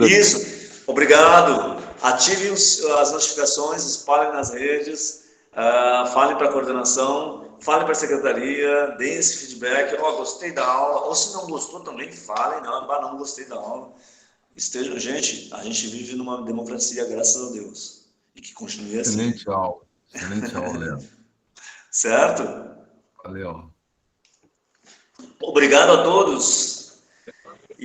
Isso. Obrigado. Ativem as notificações, espalhem nas redes, falem para a coordenação, falem para a secretaria, deem esse feedback. Gostei da aula. Ou se não gostou também, falem. Não gostei da aula. Gente, a gente vive numa democracia, graças a Deus. E que continue assim. Excelente aula, Leandro. Certo? Valeu. Obrigado a todos.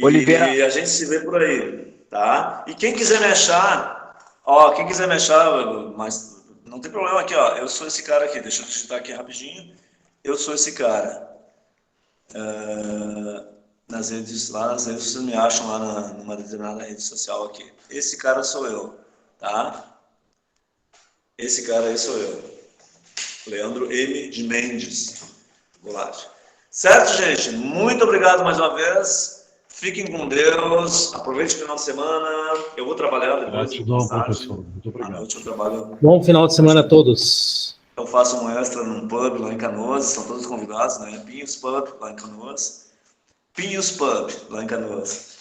Oliveira. E a gente se vê por aí, tá? E quem quiser me achar, mas não tem problema aqui, eu sou esse cara aqui, deixa eu digitar aqui rapidinho. Eu sou esse cara. Nas redes vocês me acham lá numa determinada rede social aqui. Esse cara sou eu, tá? Esse cara aí sou eu. Leandro M. de Mendes Goulart. Certo, gente? Muito obrigado mais uma vez. Fiquem com Deus. Aproveite o final de semana. Eu vou trabalhar depois. Gratidão, professor. Muito obrigado. À noite eu trabalho. Bom final de semana a todos. Eu faço um extra num pub lá em Canoas. São todos convidados, né? Pinhos Pub lá em Canoas. Pinhos Pub lá em Canoas.